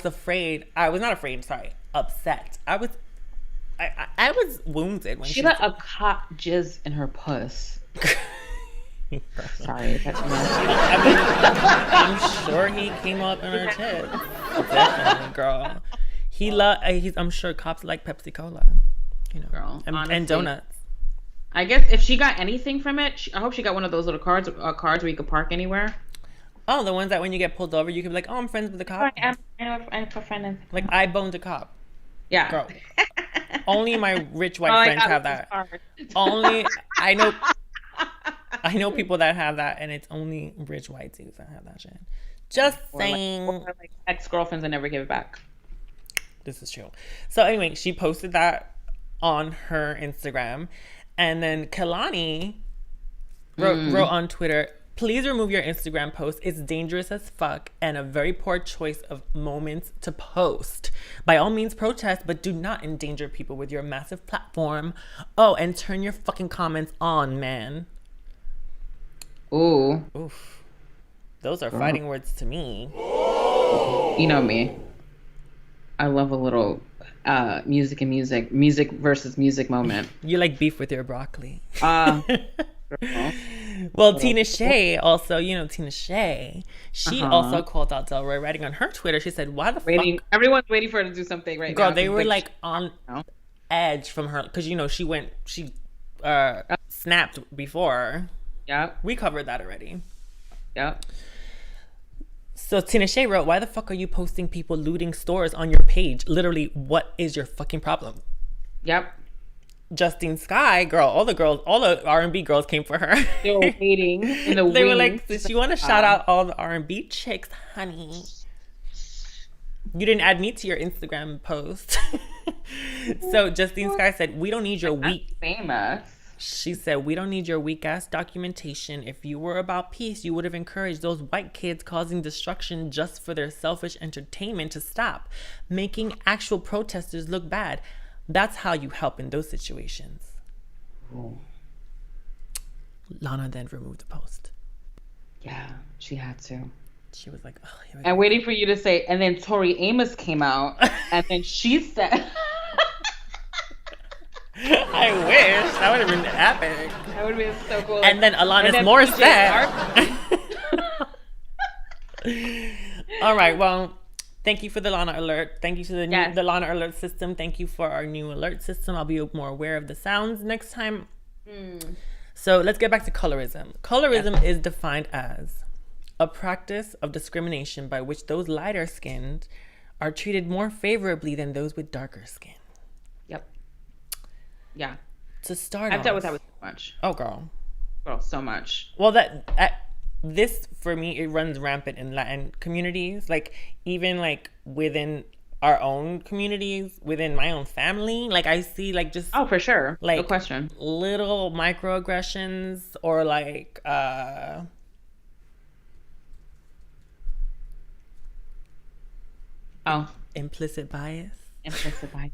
afraid. I was not afraid. Sorry, upset. I was wounded when she let a cop jizz in her puss. Sorry, that's I mean, I'm sure he came up in her tits. Definitely, girl. I'm sure cops like Pepsi Cola, you know, girl, and donuts. I guess if she got anything from it, I hope she got one of those little cards where you could park anywhere. Oh, the ones that when you get pulled over, you can be like, "Oh, I'm friends with the cop." I'm a friend. Like I boned a cop. Yeah. Girl. Only my rich white friends have that. Only I know people that have that, and it's only rich white dudes that have that shit. Just saying. Or like ex-girlfriends that never give it back. This is true. So anyway, she posted that on her Instagram, and then Kalani wrote on Twitter, "Please remove your Instagram post. It's dangerous as fuck and a very poor choice of moments to post. By all means protest, but do not endanger people with your massive platform. Oh, and turn your fucking comments on, man." Ooh. Oof. Those are fighting words to me. You know me. I love a little music versus music moment. You like beef with your broccoli. Well, Tina Shey also, you know, Tina Shey, she also called out Del Rey, writing on her Twitter. She said, "Why the fuck?" Everyone's waiting for her to do something right now. Girl, they were like on edge from her because, you know, she snapped before. Yeah. We covered that already. Yeah. So Tina Shey wrote, "Why the fuck are you posting people looting stores on your page? Literally, what is your fucking problem?" Yep. Justine Skye, girl, all the R&B girls came for her. They were waiting in the They were wings. like, "Did you want to shout out all the R&B chicks, honey? You didn't add me to your Instagram post." So Justine Skye said, "We don't need your weak." Famous. She said, "We don't need your weak ass documentation. If you were about peace, you would have encouraged those white kids causing destruction just for their selfish entertainment to stop, making actual protesters look bad. That's how you help in those situations." Ooh. Lana then removed the post. Yeah, she had to. She was like, oh, here we I'm go. waiting for you to say, and then Tori Amos came out, and then she said, I wish that would have been epic. that would have been so cool. And then Alanis then Morissette. All right. Well, thank you for the Lana alert. Thank you to the Yes. the Lana alert system. Thank you for our new alert system. I'll be more aware of the sounds next time. So let's get back to colorism. Colorism is defined as a practice of discrimination by which those lighter skinned are treated more favorably than those with darker skin. Yep. Yeah. To start I've off, dealt with that with so much. oh girl. Girl, so much. Well, this for me, it runs rampant in Latin communities. Like even like within our own communities, within my own family, like I see like just Oh, for sure. like No question. little microaggressions or like Oh, implicit bias. implicit bias.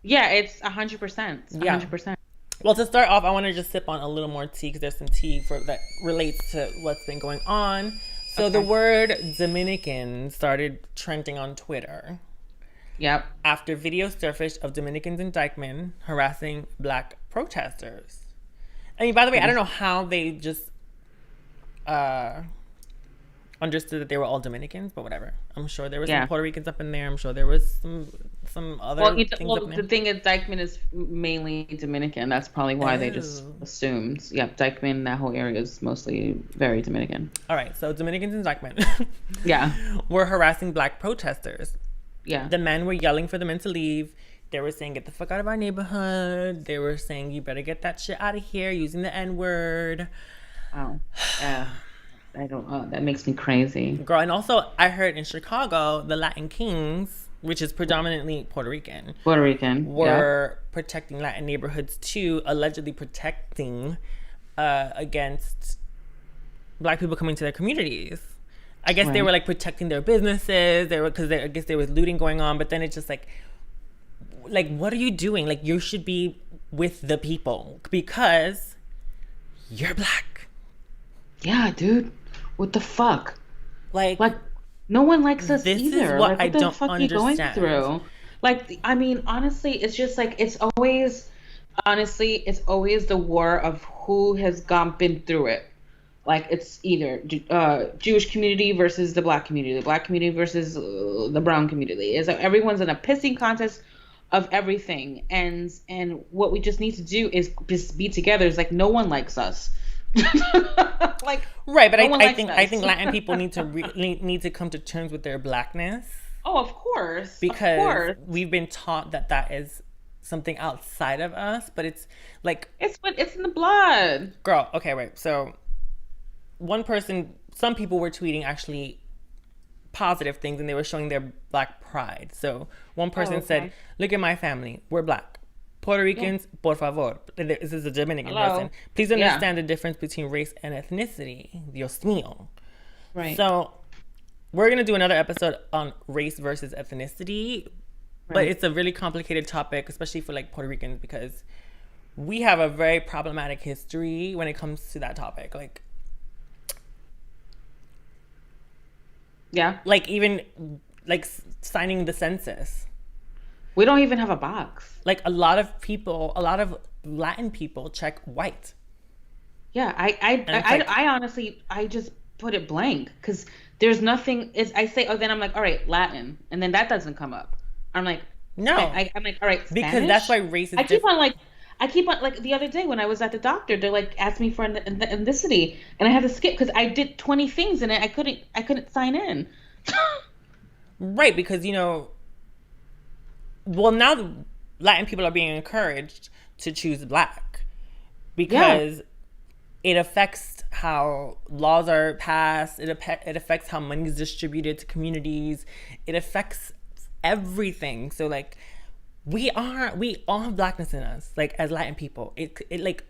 Yeah, it's 100%. Yeah. 100%. Well, to start off, I want to just sip on a little more tea because there's some tea that relates to what's been going on. So the word Dominican started trending on Twitter Yep. after videos surfaced of Dominicans in Dykeman harassing Black protesters. I mean, by the way, I don't know how they just understood that they were all Dominicans, but whatever. I'm sure there were some Puerto Ricans up in there. I'm sure there was some other things up in there. The thing is, Dykeman is mainly Dominican. That's probably why they just assumed. Yep, Dykeman, that whole area is mostly very Dominican. All right, so Dominicans in Dykeman Yeah. were harassing Black protesters. Yeah. The men were yelling for the men to leave. They were saying, get the fuck out of our neighborhood. They were saying, you better get that shit out of here, using the N-word. Wow. Yeah. I don't that makes me crazy. Girl, and also I heard in Chicago, the Latin Kings, which is predominantly Puerto Rican, were protecting Latin neighborhoods too, allegedly protecting against Black people coming to their communities. I guess they were like protecting their businesses. I guess there was looting going on, but then it's just like what are you doing? Like, you should be with the people because you're Black. Yeah, dude. What the fuck? Like no one likes us this either. is what like, I what the don't fuck understand. Are you going through? Like, I mean, honestly, it's just like it's always the war of who has been through it. Like, it's either Jewish community versus the Black community, the Black community versus the brown community. It's like everyone's in a pissing contest of everything, and what we just need to do is just be together. It's like no one likes us. Like, right, but no I think Latin people need to come to terms with their Blackness. Oh, of course, because we've been taught that is something outside of us, but it's like it's in the blood. Girl, okay, right. So some people were tweeting actually positive things, and they were showing their Black pride. So one person said, "Look at my family. We're Black. Puerto Ricans, por favor." This is a Dominican person. Please understand the difference between race and ethnicity. Dios mío. Right. So we're going to do another episode on race versus ethnicity. But it's a really complicated topic, especially for like Puerto Ricans, because we have a very problematic history when it comes to that topic. Like even like signing the census. We don't even have a box. Like a lot of Latin people check white. Yeah, I honestly, I just put it blank because there's nothing. I say, then I'm like, all right, Latin, and then that doesn't come up. I'm like, no. I'm like, all right, Spanish? Because that's why race is I keep on like the other day when I was at the doctor, they like asked me for an ethnicity, and I had to skip because I did 20 things in it. I couldn't sign in. Right, because well, now Latin people are being encouraged to choose Black because it affects how laws are passed. It affects how money is distributed to communities. It affects everything. So like we all have Blackness in us, like as Latin people. It like,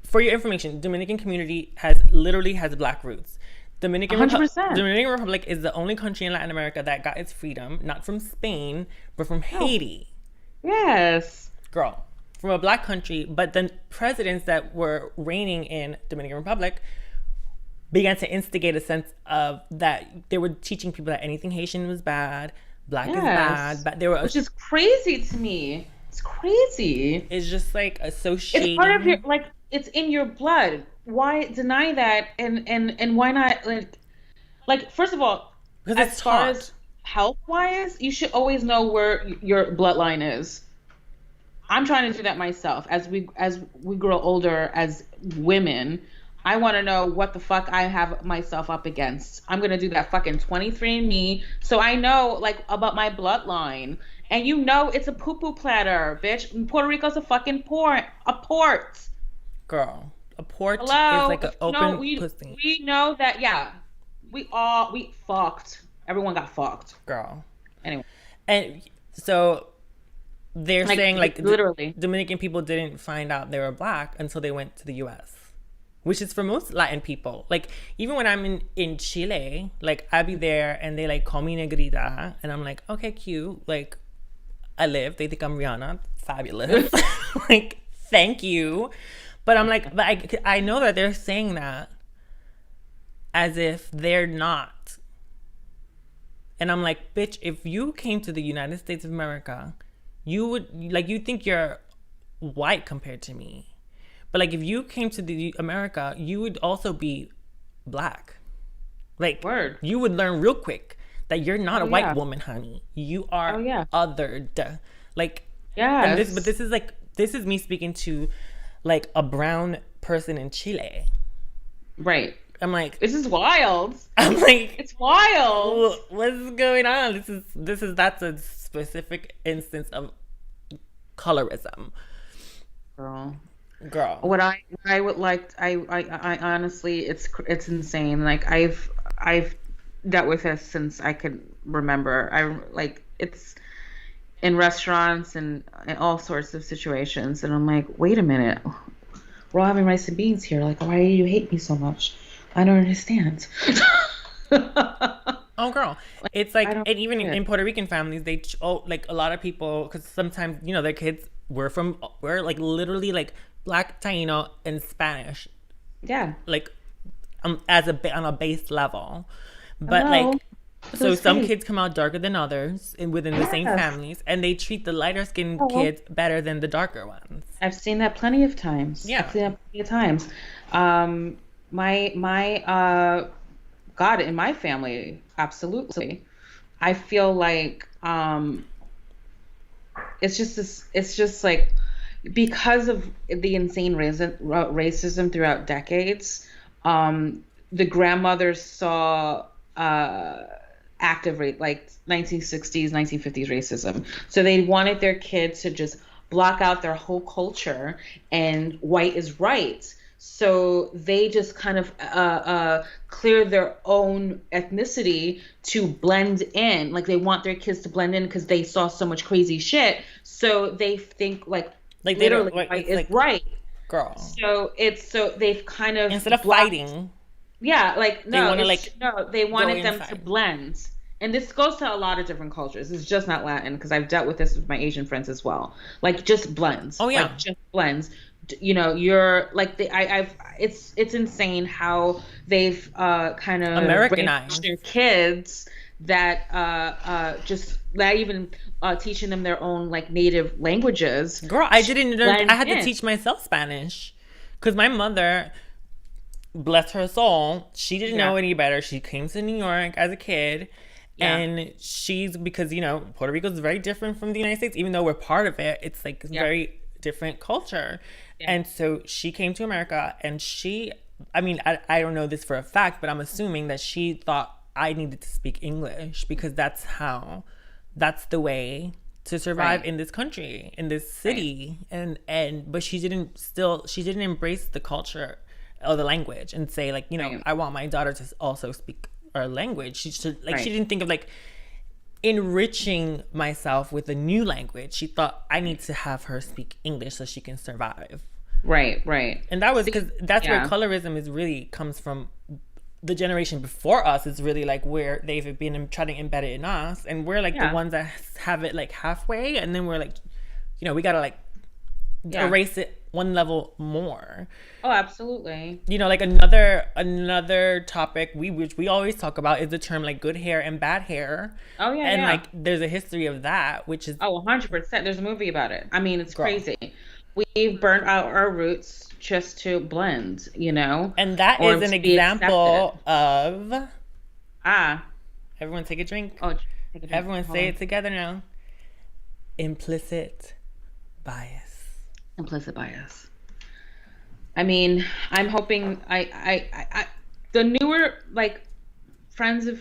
for your information, Dominican community has Black roots. Dominican Republic is the only country in Latin America that got its freedom, not from Spain, but from Haiti. Yes. Girl, from a Black country, but the presidents that were reigning in Dominican Republic began to instigate a sense of that they were teaching people that anything Haitian was bad, black is bad, but they were, which is crazy to me. It's crazy. It's just like associating. It's part of your, like, it's in your blood. Why deny that? And why not, like first of all, because as far as health wise, you should always know where your bloodline is. I'm trying to do that myself as we grow older as women. I want to know what the fuck I have myself up against. I'm going to do that fucking 23andMe so I know, like, about my bloodline. And you know it's a poo-poo platter, bitch. Puerto Rico's a fucking port. A port. Girl, a port Hello? is like an open we, pussy. We know that, yeah. We fucked. Everyone got fucked. Girl. Anyway. And so they're saying, like, literally, Dominican people didn't find out they were black until they went to the U.S., which is for most Latin people. Like, even when I'm in Chile, like, I'll be there and they, like, call me negrita. And I'm like, okay, cute. Like, I live. They think I'm Rihanna. Fabulous. Like, thank you. But I'm like, but I know that they're saying that as if they're not. And I'm like, bitch, if you came to the United States of America, you would, like, you think you're white compared to me. But, like, if you came to the America, you would also be black. Like, word. You would learn real quick that you're not a white woman, honey. You are othered. Like, yes. But this is me speaking to, like, a brown person in Chile. Right. I'm like, this is wild. I'm like, it's wild. What's going on? That's a specific instance of colorism. Girl. What I would like, I honestly, it's insane. Like, I've dealt with this since I could remember. It's in restaurants and all sorts of situations, and I'm like, wait a minute, we're all having rice and beans here. Like, why do you hate me so much? I don't understand. Oh, girl. It's like, and even in Puerto Rican families, like, a lot of people, because sometimes, you know, their kids we're like literally like Black, Taino, and Spanish. Yeah. Like, on a base level. But like, so some kids come out darker than others within the same families, and they treat the lighter skinned kids better than the darker ones. I've seen that plenty of times. Yeah. I've seen that plenty of times. My God, in my family, absolutely. I feel like it's just like, because of the insane racism throughout decades, the grandmothers saw active rate, like 1960s, 1950s racism. So they wanted their kids to just block out their whole culture, and white is right. So they just kind of clear their own ethnicity to blend in. Like, they want their kids to blend in because they saw so much crazy shit. So they think like literally white is like, right. Girl. So they've kind of, instead of fighting. Yeah, like, no, they wanted them inside to blend. And this goes to a lot of different cultures. It's just not Latin, because I've dealt with this with my Asian friends as well. Like, just blends. Oh yeah, like, just blends. You know, you're like, it's insane how they've kind of Americanized their kids, that just not even teaching them their own, like, native languages. Girl, I didn't learn. I had to teach myself Spanish, because my mother, bless her soul, she didn't know any better. She came to New York as a kid. Yeah. And because, you know, Puerto Rico is very different from the United States, even though we're part of it. It's like very different culture. Yeah. And so she came to America, and I don't know this for a fact, but I'm assuming that she thought I needed to speak English, because that's the way to survive in this country, in this city. But she didn't embrace the culture or the language and say, like, you know, I want my daughter to also speak our language. She didn't think of, like, enriching myself with a new language. She thought I need to have her speak English so she can survive. Right. And that was because that's where colorism is really comes from. The generation before us is really like where they've been trying to embed it in us, and we're like the ones that have it like halfway, and then we're like, you know, we gotta like erase it one level more. Oh, absolutely. You know, like another topic which we always talk about is the term like good hair and bad hair. Oh yeah, And yeah. like there's a history of that, which is 100%. There's a movie about it. I mean, it's Girl. crazy. We've burnt out our roots just to blend, you know? and that Or is an to be example accepted. of Ah. everyone take a drink. Oh, take a drink. Everyone Hold say on. it together now. Implicit bias. Implicit bias. I mean, I'm hoping the newer, like, friends of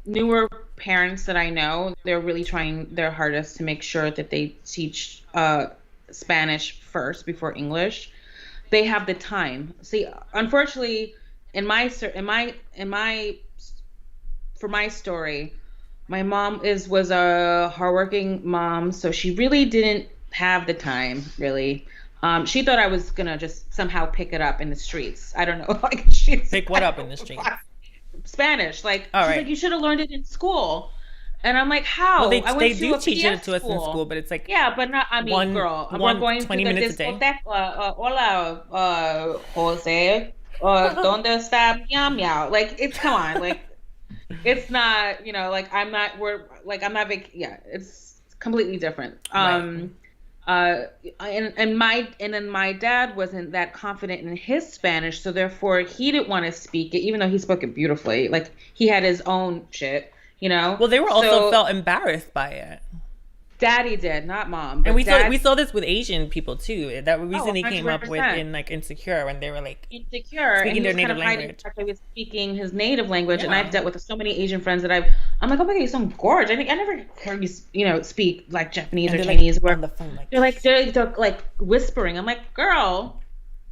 newer parents that I know, they're really trying their hardest to make sure that they teach Spanish first before English. They have the time. See, unfortunately, in my for my story, my mom was a hardworking mom, so she really didn't have the time, really. She thought I was gonna just somehow pick it up in the streets. I don't know, like she's Pick what up in the streets? Spanish. Like All she's right. like, you should have learned it in school. And I'm like, how? Well, I they went do to a teach it PS to us in school, but it's like yeah, but not. I mean, girl, we're going 20 to the minutes a day. discotheque. Hola, Jose. ¿Dónde está meow meow? Like, it's come on, like, it's not. You know, like I'm not. I'm not. Yeah, it's completely different. Right. And my dad wasn't that confident in his Spanish, so therefore he didn't want to speak it, even though he spoke it beautifully. Like he had his own shit, you know. Well, they were also So felt embarrassed by it. Daddy did, not mom. But And Dad, we saw this with Asian people too. That recently came up with 100%. in like Insecure when they were like insecure, and speaking he their was kind native of hiding language. the fact that he was speaking his native language. And Yeah. I've dealt with so many Asian friends that I'm like, oh my god, you're so gorgeous. I never heard you, speak like Japanese And or they're Chinese. like Where on the phone like they're like whispering. I'm like, girl,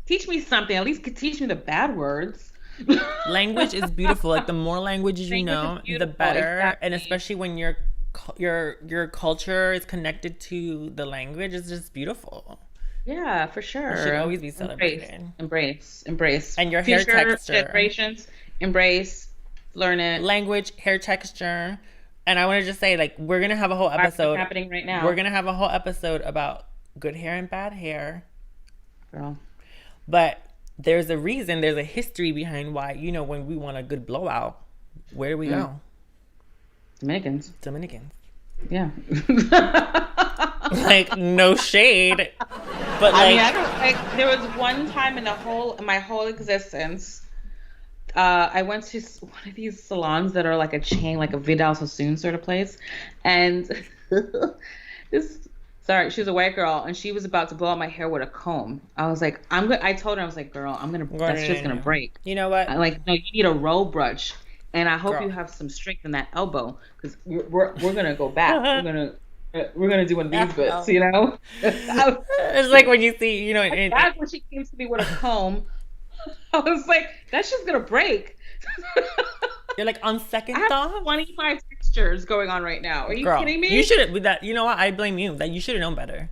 teach me something. At least teach me the bad words. language is beautiful. Like the more languages you Language is know, the beautiful, better. And exactly. especially when your culture is connected to the language, it's just beautiful. Yeah, for sure. It should always be celebrated. Embrace. And your hair Future texture. generations, embrace, learn it. Language, hair texture. And I want to just say, like, we're gonna have a whole What's episode. happening right now. We're gonna have a whole episode about good hair and bad hair. Girl. But there's a reason, there's a history behind why, when we want a good blowout, where do we go? Dominicans. Yeah. Like, no shade. But I mean, like, I don't like. There was one time in my whole existence, I went to one of these salons that are like a chain, like a Vidal Sassoon sort of place, and sorry, she was a white girl, and she was about to blow out my hair with a comb. I was like, I told her, I was like, girl, that's just gonna break. you know what? I'm like, no, you need a roll brush, and I hope Girl. you have some strength in that elbow, because we're gonna go back. We're gonna do one of these bits, you know. It's like when you see, That's when she came to me with a comb. I was like, that's just gonna break. you're like, on second I have thought, 25 textures going on right now. Are you girl, kidding me? you should have that. You know what? I blame you. That you should have known better.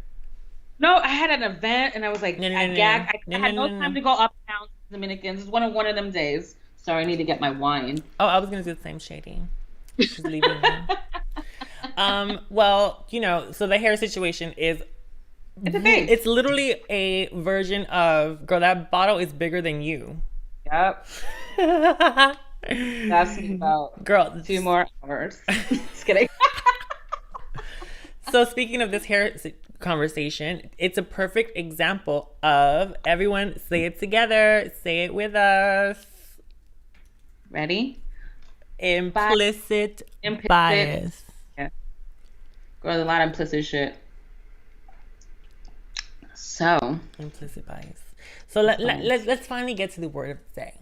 No, I had an event and I was like, No, I gagged. I had no no. time to go up and down to Dominicans. It's one of them days. Sorry, I need to get my wine. Oh, I was gonna do the same shading. She's leaving me. Well, so the hair situation is. It's a thing. It's literally a version of, girl, that bottle is bigger than you. Yep. That's about Girl, 2 more hours. Just kidding. So speaking of this hair conversation, it's a perfect example of everyone say it together, say it with us. Ready? Implicit bias. Yeah. Girl, there's a lot of implicit shit. So. Implicit bias. So let's finally get to the word of the day.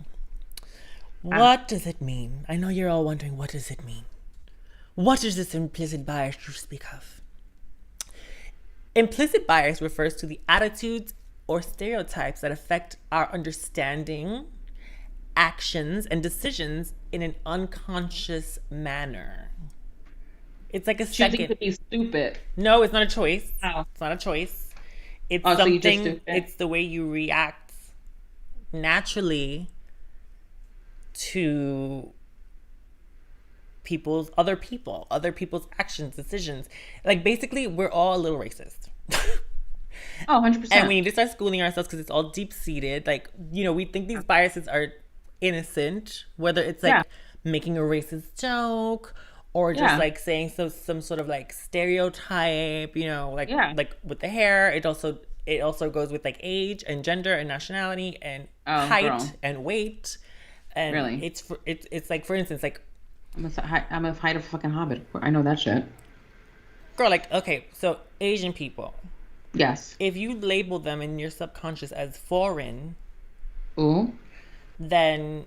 What does it mean? I know you're all wondering, what does it mean? What is this implicit bias you speak of? Implicit bias refers to the attitudes or stereotypes that affect our understanding, actions, and decisions in an unconscious manner. It's like a Choosing second. to be stupid. No, it's not a choice. Oh. It's not a choice. It's Oh, so you just something. do that. It's the way you react naturally to other people's actions, decisions. Like basically, we're all a little racist. Oh, And 100%. we need to start schooling ourselves because it's all deep seated. Like, we think these biases are innocent, whether it's like Yeah. making a racist joke or just Yeah. like saying some sort of like stereotype, like Yeah. like with the hair. It also goes with like age and gender and nationality and Oh, height girl. and weight. And Really? it's like, for instance, like, I'm a height of a fucking hobbit. I know that shit. girl, like, okay, so Asian people, Yes. if you label them in your subconscious as foreign, Ooh. then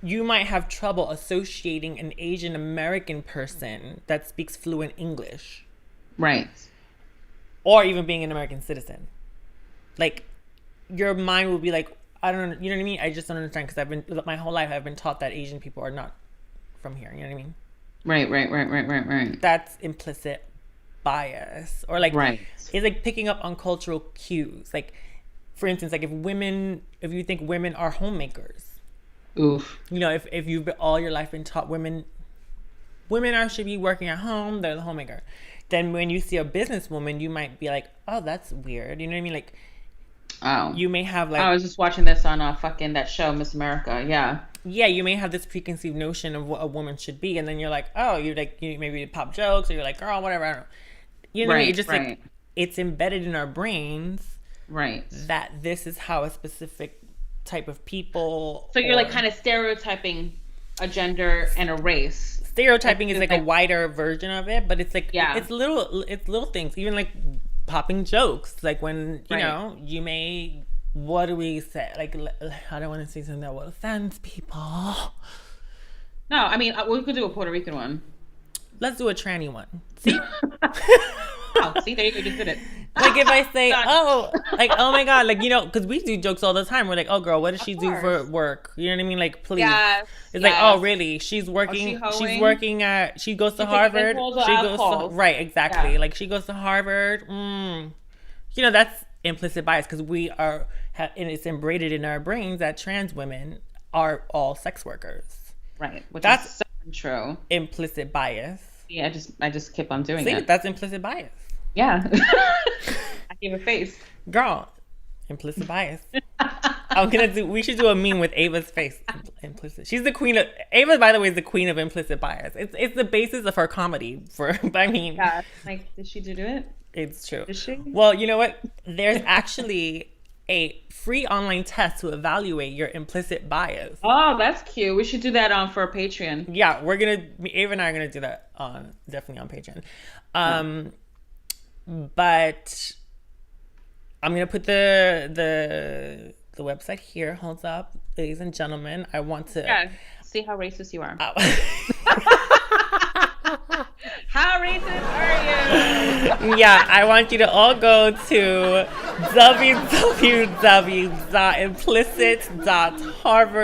you might have trouble associating an Asian American person that speaks fluent English Right. or even being an American citizen. Like, your mind will be like, I don't know, you know what I mean? I just don't understand because my whole life I've been taught that Asian people are not from here, you know what I mean? Right. That's implicit bias. Or like, Right. it's like picking up on cultural cues. Like, for instance, like if you think women are homemakers, Oof. if you've been all your life been taught women should be working at home, they're the homemaker. Then when you see a businesswoman, you might be like, oh, that's weird. You know what I mean? Like, Oh. you may have like, I was just watching this on fucking that show, Miss America. Yeah. yeah, you may have this preconceived notion of what a woman should be, and then you're like, oh, you maybe pop jokes, or you're like, girl, whatever. I don't know. You know what I mean? It's just like, it's embedded in our brains Right. that this is how a specific type of people. So you're like kind of stereotyping a gender and a race. Stereotyping is like a wider version of it, but it's like, Yeah. it's little things, even like popping jokes, like when you may, what do we say, like, I don't want to say something that will offend people. No, I mean we could do a Puerto Rican one. Let's do a tranny one. See? Oh, see, there you go, you just did it. Like if I say, Done. oh my God, like, because we do jokes all the time. We're like, oh girl, what does she do for course. work? You know what I mean? Like, please. Yes, It's like, yes. oh really? She's working. she She's hoeing? working at. She goes to takes Harvard. nipples or She goes to, alcohols? right, exactly. Yeah. Like she goes to Harvard. That's implicit bias because we are, and it's embedded in our brains that trans women are all sex workers. Right, which That's is so untrue. Implicit bias. Yeah, I just keep on doing See, it. that's implicit bias. Yeah. I gave a face. Girl, implicit bias. We should do a meme with Ava's face. Implicit. She's the queen of, Ava, by the way, is the queen of implicit bias. It's the basis of her comedy I mean. Yeah. Like, did she do it? It's true. Did she? Well, you know what? There's actually a free online test to evaluate your implicit bias. Oh, that's cute. We should do that for a Patreon. Yeah, Ava and I are gonna do that definitely on Patreon. But I'm gonna put the website here. Hold up, ladies and gentlemen. I want to see how racist you are. Oh. How racist are you? Yeah, I want you to all go to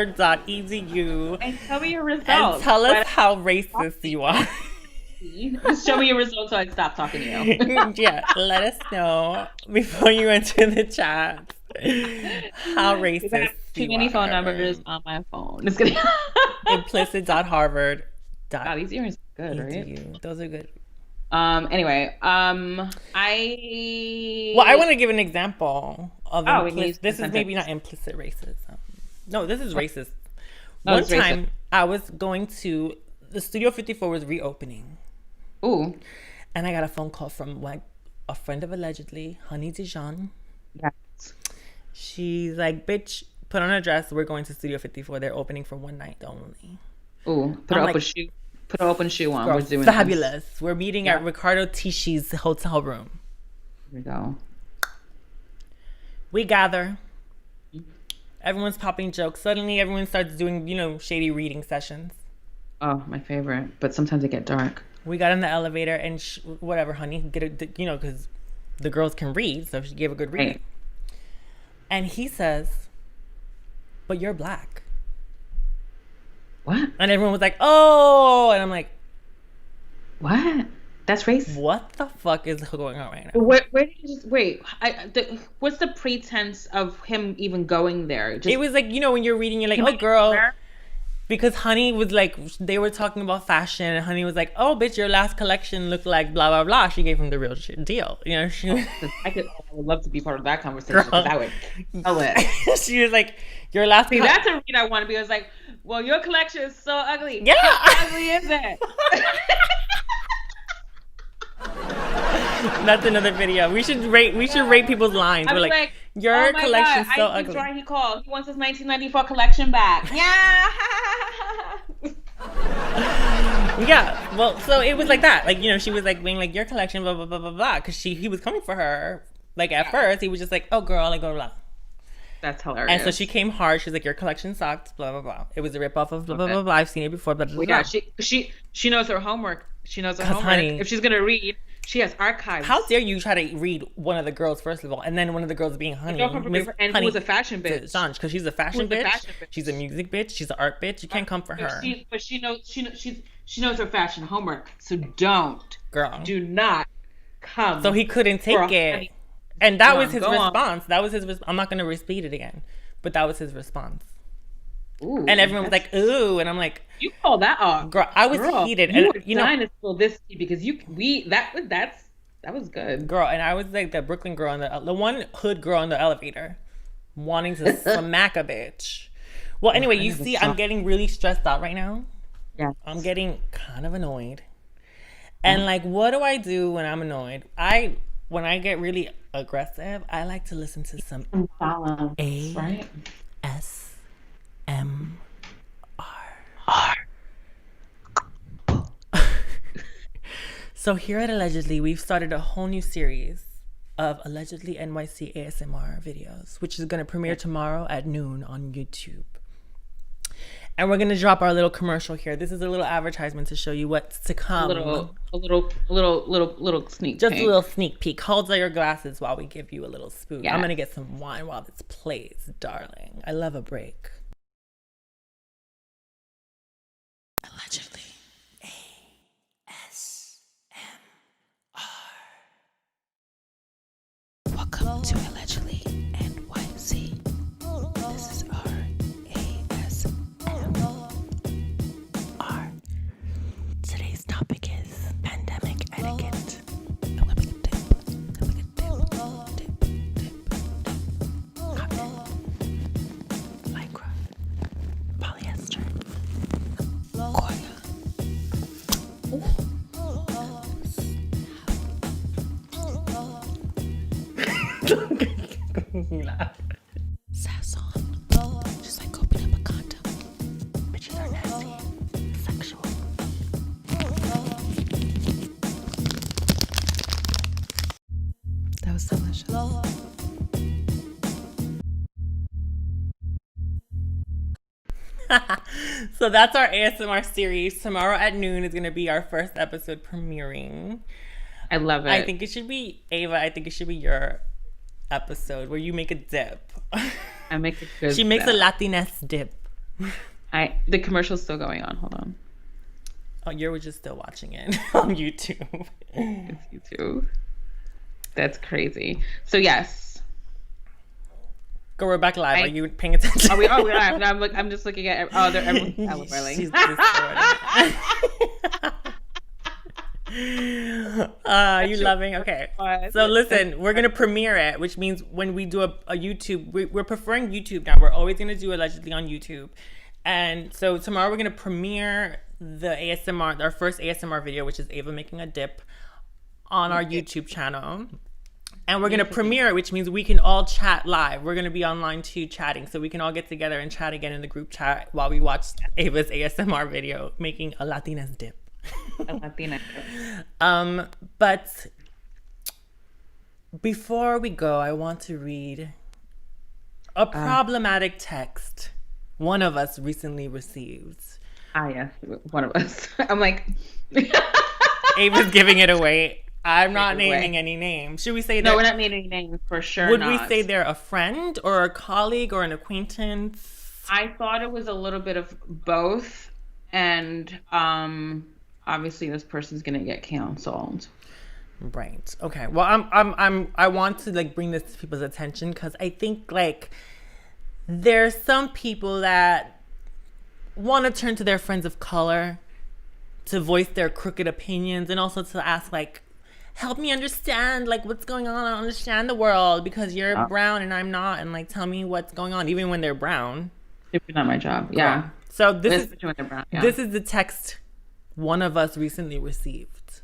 www.implicit.harvard.edu And tell me your results. and tell us how racist you are. Just show me your results so I stop talking to you. Yeah, let us know before you enter the chat how racist Too you many are. phone numbers on my phone. Just kidding. Implicit.harvard. Wow, these earrings are good, right? Those are good. Anyway, I want to give an example of this is maybe not implicit racism. No, this is racist. One it's racist. time I was going to the Studio 54 was reopening. Ooh. And I got a phone call from a friend of allegedly, Honey Dijon. Yes. She's like, bitch, put on a dress. We're going to Studio 54. They're opening for one night only. Ooh. Put an open shoe on. Girl, We're doing fabulous. This. We're meeting at Ricardo Tisci's hotel room. Here we go. We gather. Everyone's popping jokes. Suddenly, everyone starts doing, shady reading sessions. Oh, my favorite. But sometimes it get dark. We got in the elevator and whatever, honey, get it, because the girls can read, so she gave a good reading. Right. And he says, "But you're black." What? And everyone was like, "Oh," and I'm like, "What? That's racist. What the fuck is going on right now?" Where did you just wait? What's the pretense of him even going there? It was like, when you're reading, you're like, "Oh, girl." Because Honey was like, they were talking about fashion, and Honey was like, "Oh, bitch, your last collection looked like blah blah blah." She gave him the real deal, you know. I would love to be part of that conversation because I would kill it. She was like, "Your last." See, that's a read I want to be. I was like, "Well, your collection is so ugly. Yeah. How ugly is it?" That's another video. We should rate people's lines. We're like, your collection's so ugly. He called. He wants his 1994 collection back. Yeah. Yeah. Well, so it was like that. Like, you know, she was like being like, your collection, blah blah blah blah blah, because he was coming for her. Like at first, he was just like, oh girl, like blah blah. That's hilarious. And so she came hard. She was like, your collection sucked. Blah blah blah. It was a ripoff of blah blah blah blah. I've seen it before. Blah blah blah. Yeah. She knows her homework. She knows her homework. Honey, if she's gonna read. She has archives. How dare you try to read one of the girls, first of all, and then one of the girls being Honey. And who was a fashion bitch. Because she's a fashion bitch. She's a music bitch. She's an art bitch. You can't come for her. But she knows her fashion homework. So do not come. So he couldn't take it. And that was his response. That was his I'm not going to repeat it again. But that was his response. Ooh, and everyone was like, ooh, and I'm like, you call that off, girl? I was heated, you and were trying to spill this tea because that was good, girl. And I was like the Brooklyn girl on the one hood girl in the elevator, wanting to smack a bitch. Well, anyway, you see, I'm getting really stressed out right now. Yeah, I'm getting kind of annoyed, and like, what do I do when I'm annoyed? When I get really aggressive, I like to listen to some ASMR. So here at Allegedly, we've started a whole new series of Allegedly NYC ASMR videos, which is going to premiere tomorrow at noon on YouTube. And we're going to drop our little commercial here. This is a little advertisement to show you what's to come. A little sneak Just peek. a little sneak peek. Hold your glasses while we give you a little spoon. Yes. I'm going to get some wine while this plays, darling. I love a break. Allegedly ASMR. Welcome to Allegedly NYC. This is our ASMR. Today's topic is pandemic etiquette. Let me dip. Cotton, lycra, polyester, coil. Sasson. Just like opening up a condom. Bitches are nasty. Sexual. That was delicious. So that's our ASMR series. Tomorrow at noon is going to be our first episode premiering. I love it. I think it should be, Ava, I think it should be your episode where you make a dip. I make a good She makes dip. a Latinx dip. The commercial's still going on. Hold on. Oh, you're just still watching it on YouTube. It's YouTube. That's crazy. So yes. Go, we're back live. Are you paying attention? Are we live? I'm just looking at they're everyone's celebrating. She's you loving? Okay. So listen, we're gonna premiere it, which means when we do a YouTube, we're preferring YouTube now. We're always gonna do Allegedly on YouTube, and so tomorrow we're gonna premiere the ASMR, our first ASMR video, which is Ava making a dip, on our YouTube channel. And we're going to premiere it, which means we can all chat live. We're going to be online too, chatting. So we can all get together and chat again in the group chat while we watch Ava's ASMR video, making a Latinx dip. A Latina. But before we go, I want to read a problematic text one of us recently received. Yes, one of us. I'm like... Ava's giving it away. I'm not naming any names. Should we say that? No, we're not naming any names for sure. Would we say they're a friend or a colleague or an acquaintance? I thought it was a little bit of both, and obviously this person's gonna get canceled. Right. Okay. Well, I want to like bring this to people's attention because I think like there's some people that want to turn to their friends of color to voice their crooked opinions, and also to ask, like, help me understand, like, what's going on. I don't understand the world because you're brown and I'm not, and like, tell me what's going on, even when they're brown. It's not my job. Yeah. So this This is the text one of us recently received.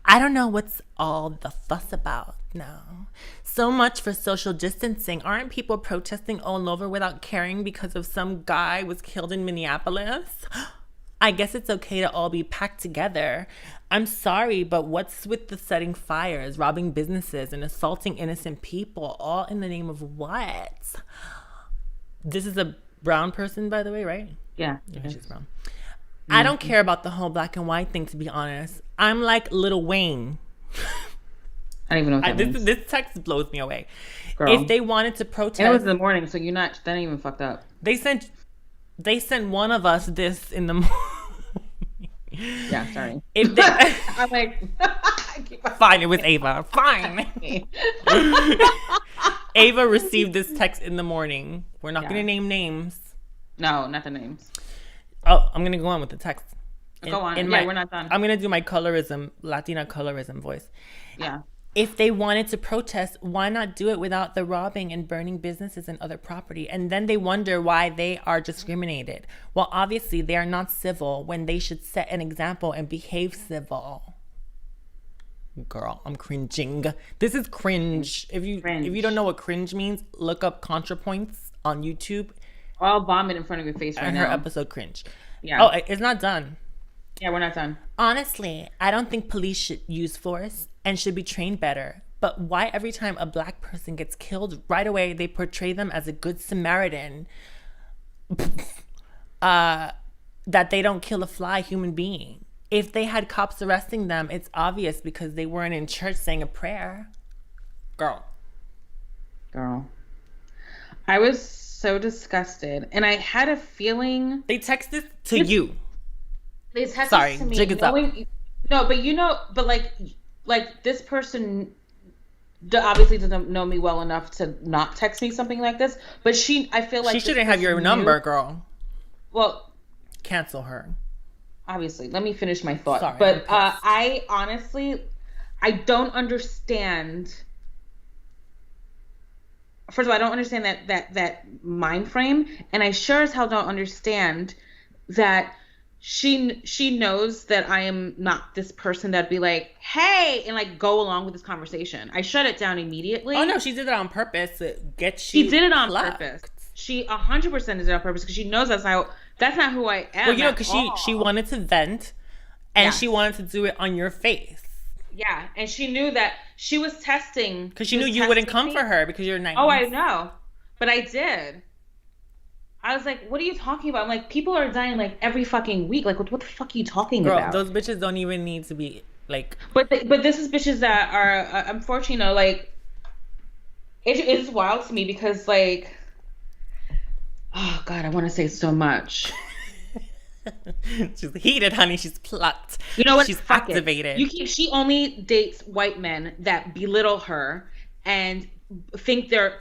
I don't know what's all the fuss about now. So much for social distancing. Aren't people protesting all over without caring because of some guy was killed in Minneapolis? I guess it's okay to all be packed together. I'm sorry, but what's with the setting fires, robbing businesses, and assaulting innocent people, all in the name of what? This is a brown person, by the way, right? Yeah. She's brown. I don't care about the whole black and white thing, to be honest. I'm like Lil Wayne. I don't even know what that means. This text blows me away. Girl. If they wanted to protest, and it was in the morning, so that ain't even fucked up. They sent one of us this in the morning. Yeah, sorry. If they, I'm like, fine, it was Ava. Fine. Ava received this text in the morning. We're not going to name names. No, not the names. Oh, I'm going to go on with the text. Go on. We're not done. I'm going to do my Latina colorism voice. Yeah. If they wanted to protest, why not do it without the robbing and burning businesses and other property? And then they wonder why they are discriminated. Well, obviously, they are not civil when they should set an example and behave civil. Girl, I'm cringing. This is cringe. If you don't know what cringe means, look up ContraPoints on YouTube. I'll vomit in front of your face right now. Her episode cringe. Yeah. Oh, it's not done. Yeah, we're not done. Honestly, I don't think police should use force and should be trained better. But why every time a black person gets killed, right away they portray them as a good Samaritan? That they don't kill a fly human being. If they had cops arresting them, it's obvious because they weren't in church saying a prayer. Girl. I was so disgusted. And I had a feeling... They texted to you. They texted Sorry, to me. jig is up. No, but like this person obviously doesn't know me well enough to not text me something like this. But I feel like she shouldn't have your number, girl. Well, cancel her. Obviously, let me finish my thought. Sorry, but I honestly, I don't understand. First of all, I don't understand that mind frame, and I sure as hell don't understand that she knows that I am not this person that'd be like, hey, and like go along with this conversation. I shut it down immediately. Oh no, she did it on purpose to get you. She did it on purpose. She 100% did it on purpose because she knows that's not who I am. Well, because she wanted to vent, and she wanted to do it on your face. Yeah, and she knew that she was testing. Because she knew you wouldn't come for her because you're nice. Oh, I know. But I did. I was like, what are you talking about? I'm like, people are dying like every fucking week. Like, what the fuck are you talking about? Those bitches don't even need to be like... But this is bitches that are, unfortunately, like, it's wild to me because, like, oh, God, I want to say so much. She's heated, honey. She's plucked. You know what? She's activated. She only dates white men that belittle her and think they're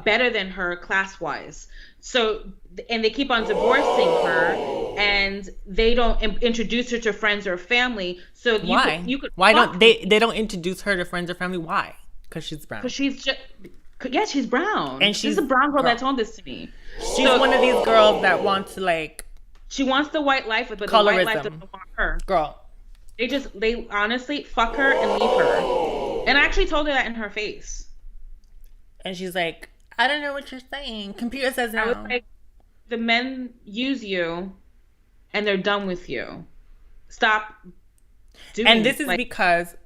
better than her class wise. So, and they keep on divorcing her, and they don't introduce her to friends or family. So why? Why don't they don't introduce her to friends or family? Why? Because she's brown. Because she's brown. And she's a brown girl that told this to me. She's one of these girls that want to like. She wants the white life, but colorism. The white life doesn't want her. Girl. They honestly fuck her and leave her. And I actually told her that in her face. And she's like, I don't know what you're saying. Computer says no. I was like, the men use you and they're done with you. Stop doing And this is because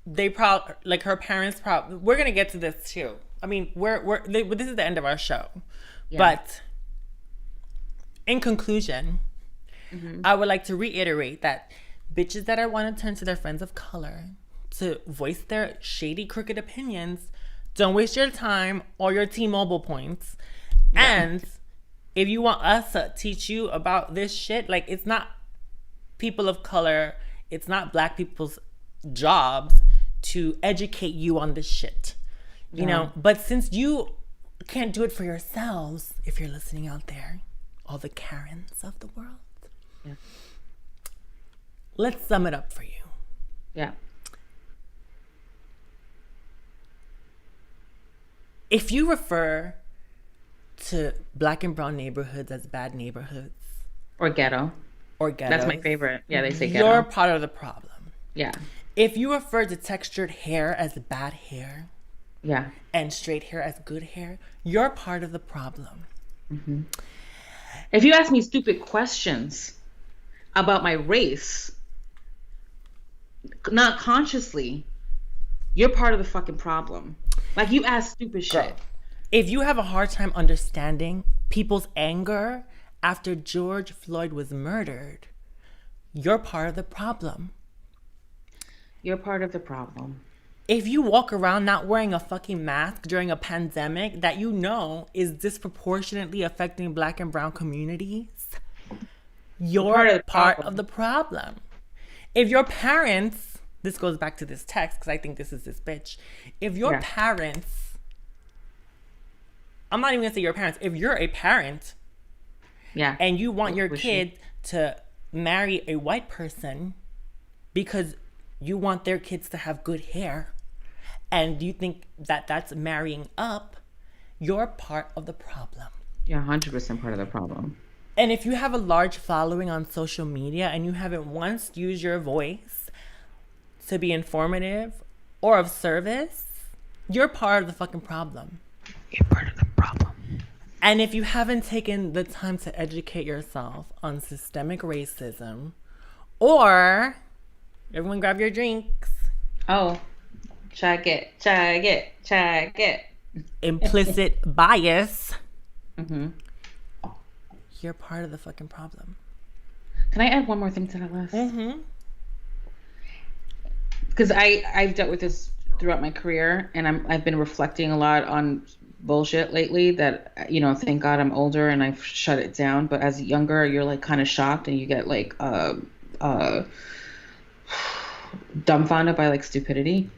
they like her parents we're going to get to this too. I mean, this is the end of our show. Yeah. But in conclusion, I would like to reiterate that bitches that want to turn to their friends of color to voice their shady, crooked opinions, don't waste your time or your T-Mobile points. Yeah. And if you want us to teach you about this shit, like, it's not people of color, it's not black people's jobs to educate you on this shit. You know? But since you can't do it for yourselves, if you're listening out there, all the Karens of the world. Yeah. Let's sum it up for you. Yeah. If you refer to Black and brown neighborhoods as bad neighborhoods Or ghetto. or ghettos, That's my favorite. Yeah, they say ghetto. you're part of the problem. Yeah. If you refer to textured hair as bad hair Yeah. and straight hair as good hair, you're part of the problem. If you ask me stupid questions about my race, not consciously, you're part of the fucking problem. Like, you ask stupid shit. If you have a hard time understanding people's anger after George Floyd was murdered, you're part of the problem. You're part of the problem. If you walk around not wearing a fucking mask during a pandemic that you know is disproportionately affecting Black and brown communities, you're part of the problem. If your parents, this goes back to this text because I think this is this bitch. If your parents, I'm not even gonna say your parents, if you're a parent and you want your kid to marry a white person because you want their kids to have good hair and you think that that's marrying up, you're part of the problem. You're 100% part of the problem. And if you have a large following on social media and you haven't once used your voice to be informative or of service, you're part of the fucking problem. You're part of the problem. And if you haven't taken the time to educate yourself on systemic racism, or everyone grab your drinks. Oh, chug it. Implicit bias. You're part of the fucking problem. Can I add one more thing to that list? Because I've dealt with this throughout my career, and I've been reflecting a lot on bullshit lately that, you know, thank God I'm older and I've shut it down. But as younger, you're like kind of shocked and you get like dumbfounded by like stupidity.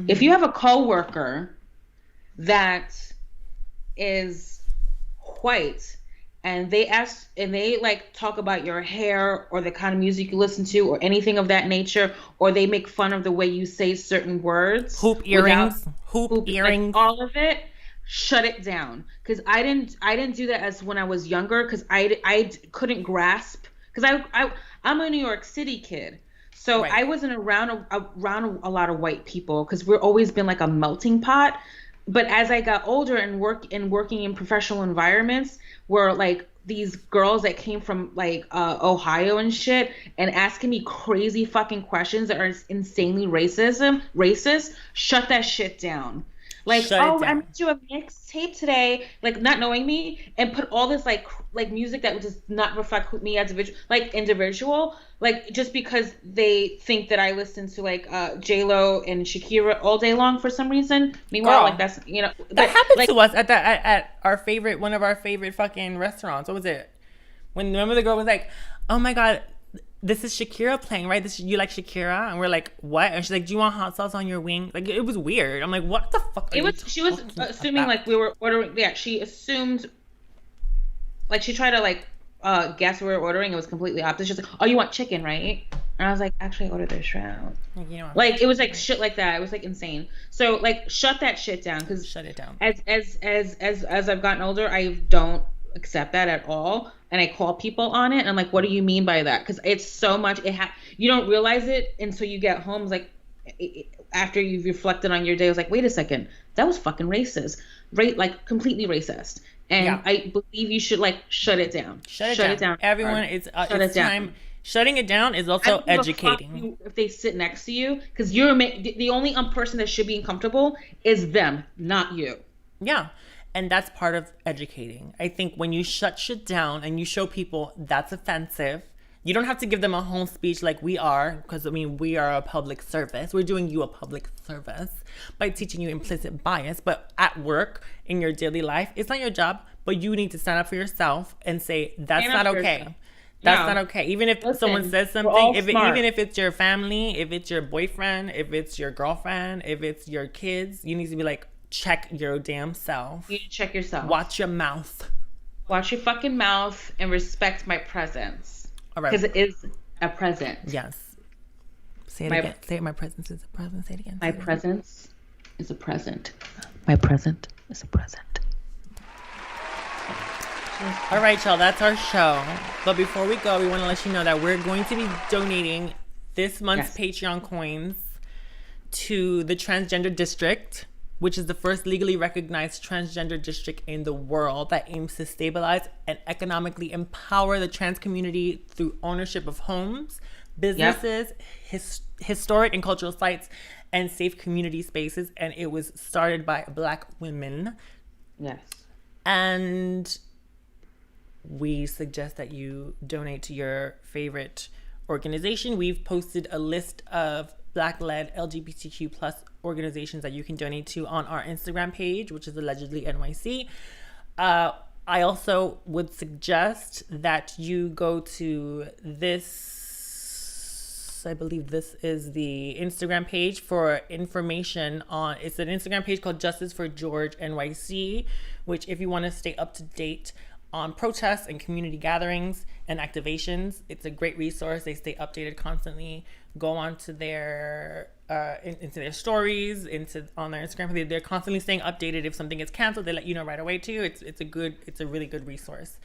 If you have a coworker that is white and they like talk about your hair or the kind of music you listen to or anything of that nature, or they make fun of the way you say certain words, hoop earrings, like all of it, shut it down. Because I didn't do that as when I was younger, because I couldn't grasp, because I'm a New York City kid. So I wasn't around a lot of white people because we've always been like a melting pot. But as I got older and working in professional environments where like these girls that came from like Ohio and shit and asking me crazy fucking questions that are insanely racist, shut that shit down. Like, I made you a mixtape today, like not knowing me, and put all this like music that would just not reflect me as individual, like just because they think that I listen to like J-Lo and Shakira all day long for some reason. Meanwhile, like that's, you know, that happened to us at our favorite, one of our favorite fucking restaurants. What was it? Remember the girl was like, "Oh my God, this is Shakira playing, right? You like Shakira?" And we're like, "What?" And she's like, "Do you want hot sauce on your wing?" Like, it was weird. I'm like, "What the fuck?" She was assuming like we were ordering. Yeah, she assumed. Like, she tried to like guess what we were ordering. It was completely opposite. She's like, "Oh, you want chicken, right?" And I was like, "Actually, I ordered the shrimp." Like, you know, like it was like shit like that. It was like insane. So like, shut that shit down. Because shut it down. As I've gotten older, I don't accept that at all, and I call people on it, and I'm like, what do you mean by that? Because it's so much, you don't realize it until you get home. It's like after you've reflected on your day, I was like, wait a second, that was fucking racist, right? Like completely racist. And I believe you should like shut it down. Shut it down. Everyone, it's time. Shutting it down is also educating. If they sit next to you, because you're the only person that should be uncomfortable is them, not you. Yeah. And that's part of educating. I think when you shut shit down and you show people that's offensive, you don't have to give them a home speech like we are, because I mean, we are a public service. We're doing you a public service by teaching you implicit bias. But at work, in your daily life, it's not your job, but you need to stand up for yourself and say, that's not okay. That's not okay. Even if someone says something, even if it's your family, if it's your boyfriend, if it's your girlfriend, if it's your kids, you need to be like, check your damn self. You need to check yourself. Watch your mouth. Watch your fucking mouth and respect my presence. All right. Because it is a present. Yes. Say it again. Say it. My presence is a present. Say it again. My presence is a present. My present is a present. All right, y'all. That's our show. But before we go, we want to let you know that we're going to be donating this month's Patreon coins to the Transgender District, which is the first legally recognized transgender district in the world that aims to stabilize and economically empower the trans community through ownership of homes, businesses, historic and cultural sites, and safe community spaces. And it was started by Black women. Yes. And we suggest that you donate to your favorite organization. We've posted a list of Black-led LGBTQ plus organizations that you can donate to on our Instagram page, which is allegedly NYC. I also would suggest that you go to this, I believe this is the Instagram page for information on, it's an Instagram page called Justice for George NYC, which if you want to stay up to date on protests and community gatherings and activations, it's a great resource. They stay updated constantly. Go on to their into their stories, on their Instagram. They're constantly staying updated. If something gets canceled, they let you know right away too. It's a really good resource.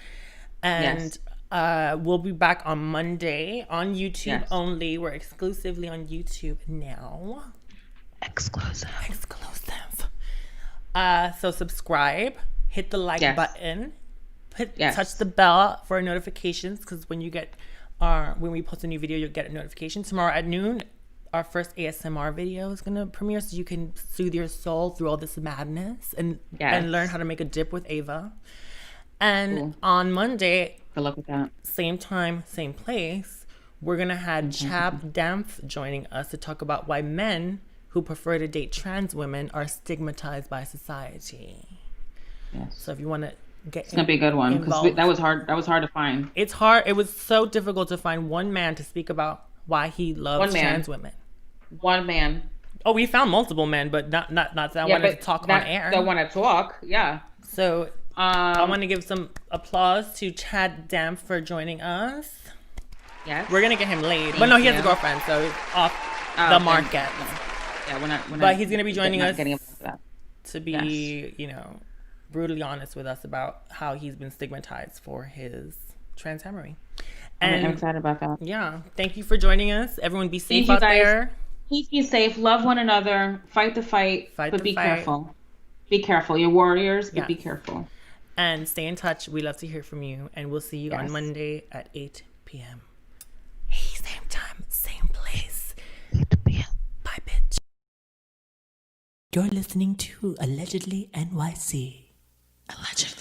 And we'll be back on Monday on YouTube only. We're exclusively on YouTube now. Exclusive. So subscribe, hit the like button. Touch the bell for notifications, because when we post a new video, you'll get a notification. Tomorrow at noon, our first ASMR video is gonna premiere, so you can soothe your soul through all this madness and learn how to make a dip with Ava. And on Monday, good luck with that. Same time, same place, we're gonna have Chab Dampf joining us to talk about why men who prefer to date trans women are stigmatized by society. Yes. So if you want to it's gonna be a good one, because that was hard to find. It's hard. It was so difficult to find one man to speak about why he loves trans women. One man. Oh, we found multiple men, but not that I wanted to talk on air. That want to talk, yeah. So I want to give some applause to Chad Dampf for joining us. Yes. We're gonna get him laid, but no, he has a girlfriend, so he's off the market. Yeah, we're not. But he's gonna be joining us to be, brutally honest with us about how he's been stigmatized for his transhammering. And I'm excited about that. Yeah. Thank you for joining us. Everyone be safe out there. Please be safe. Love one another. Fight the fight. But be careful. Be careful. You're warriors, but be careful. And stay in touch. We love to hear from you. And we'll see you on Monday at 8 p.m. Hey, same time, same place. 8 p.m. Bye, bitch. You're listening to Allegedly NYC. Allegedly.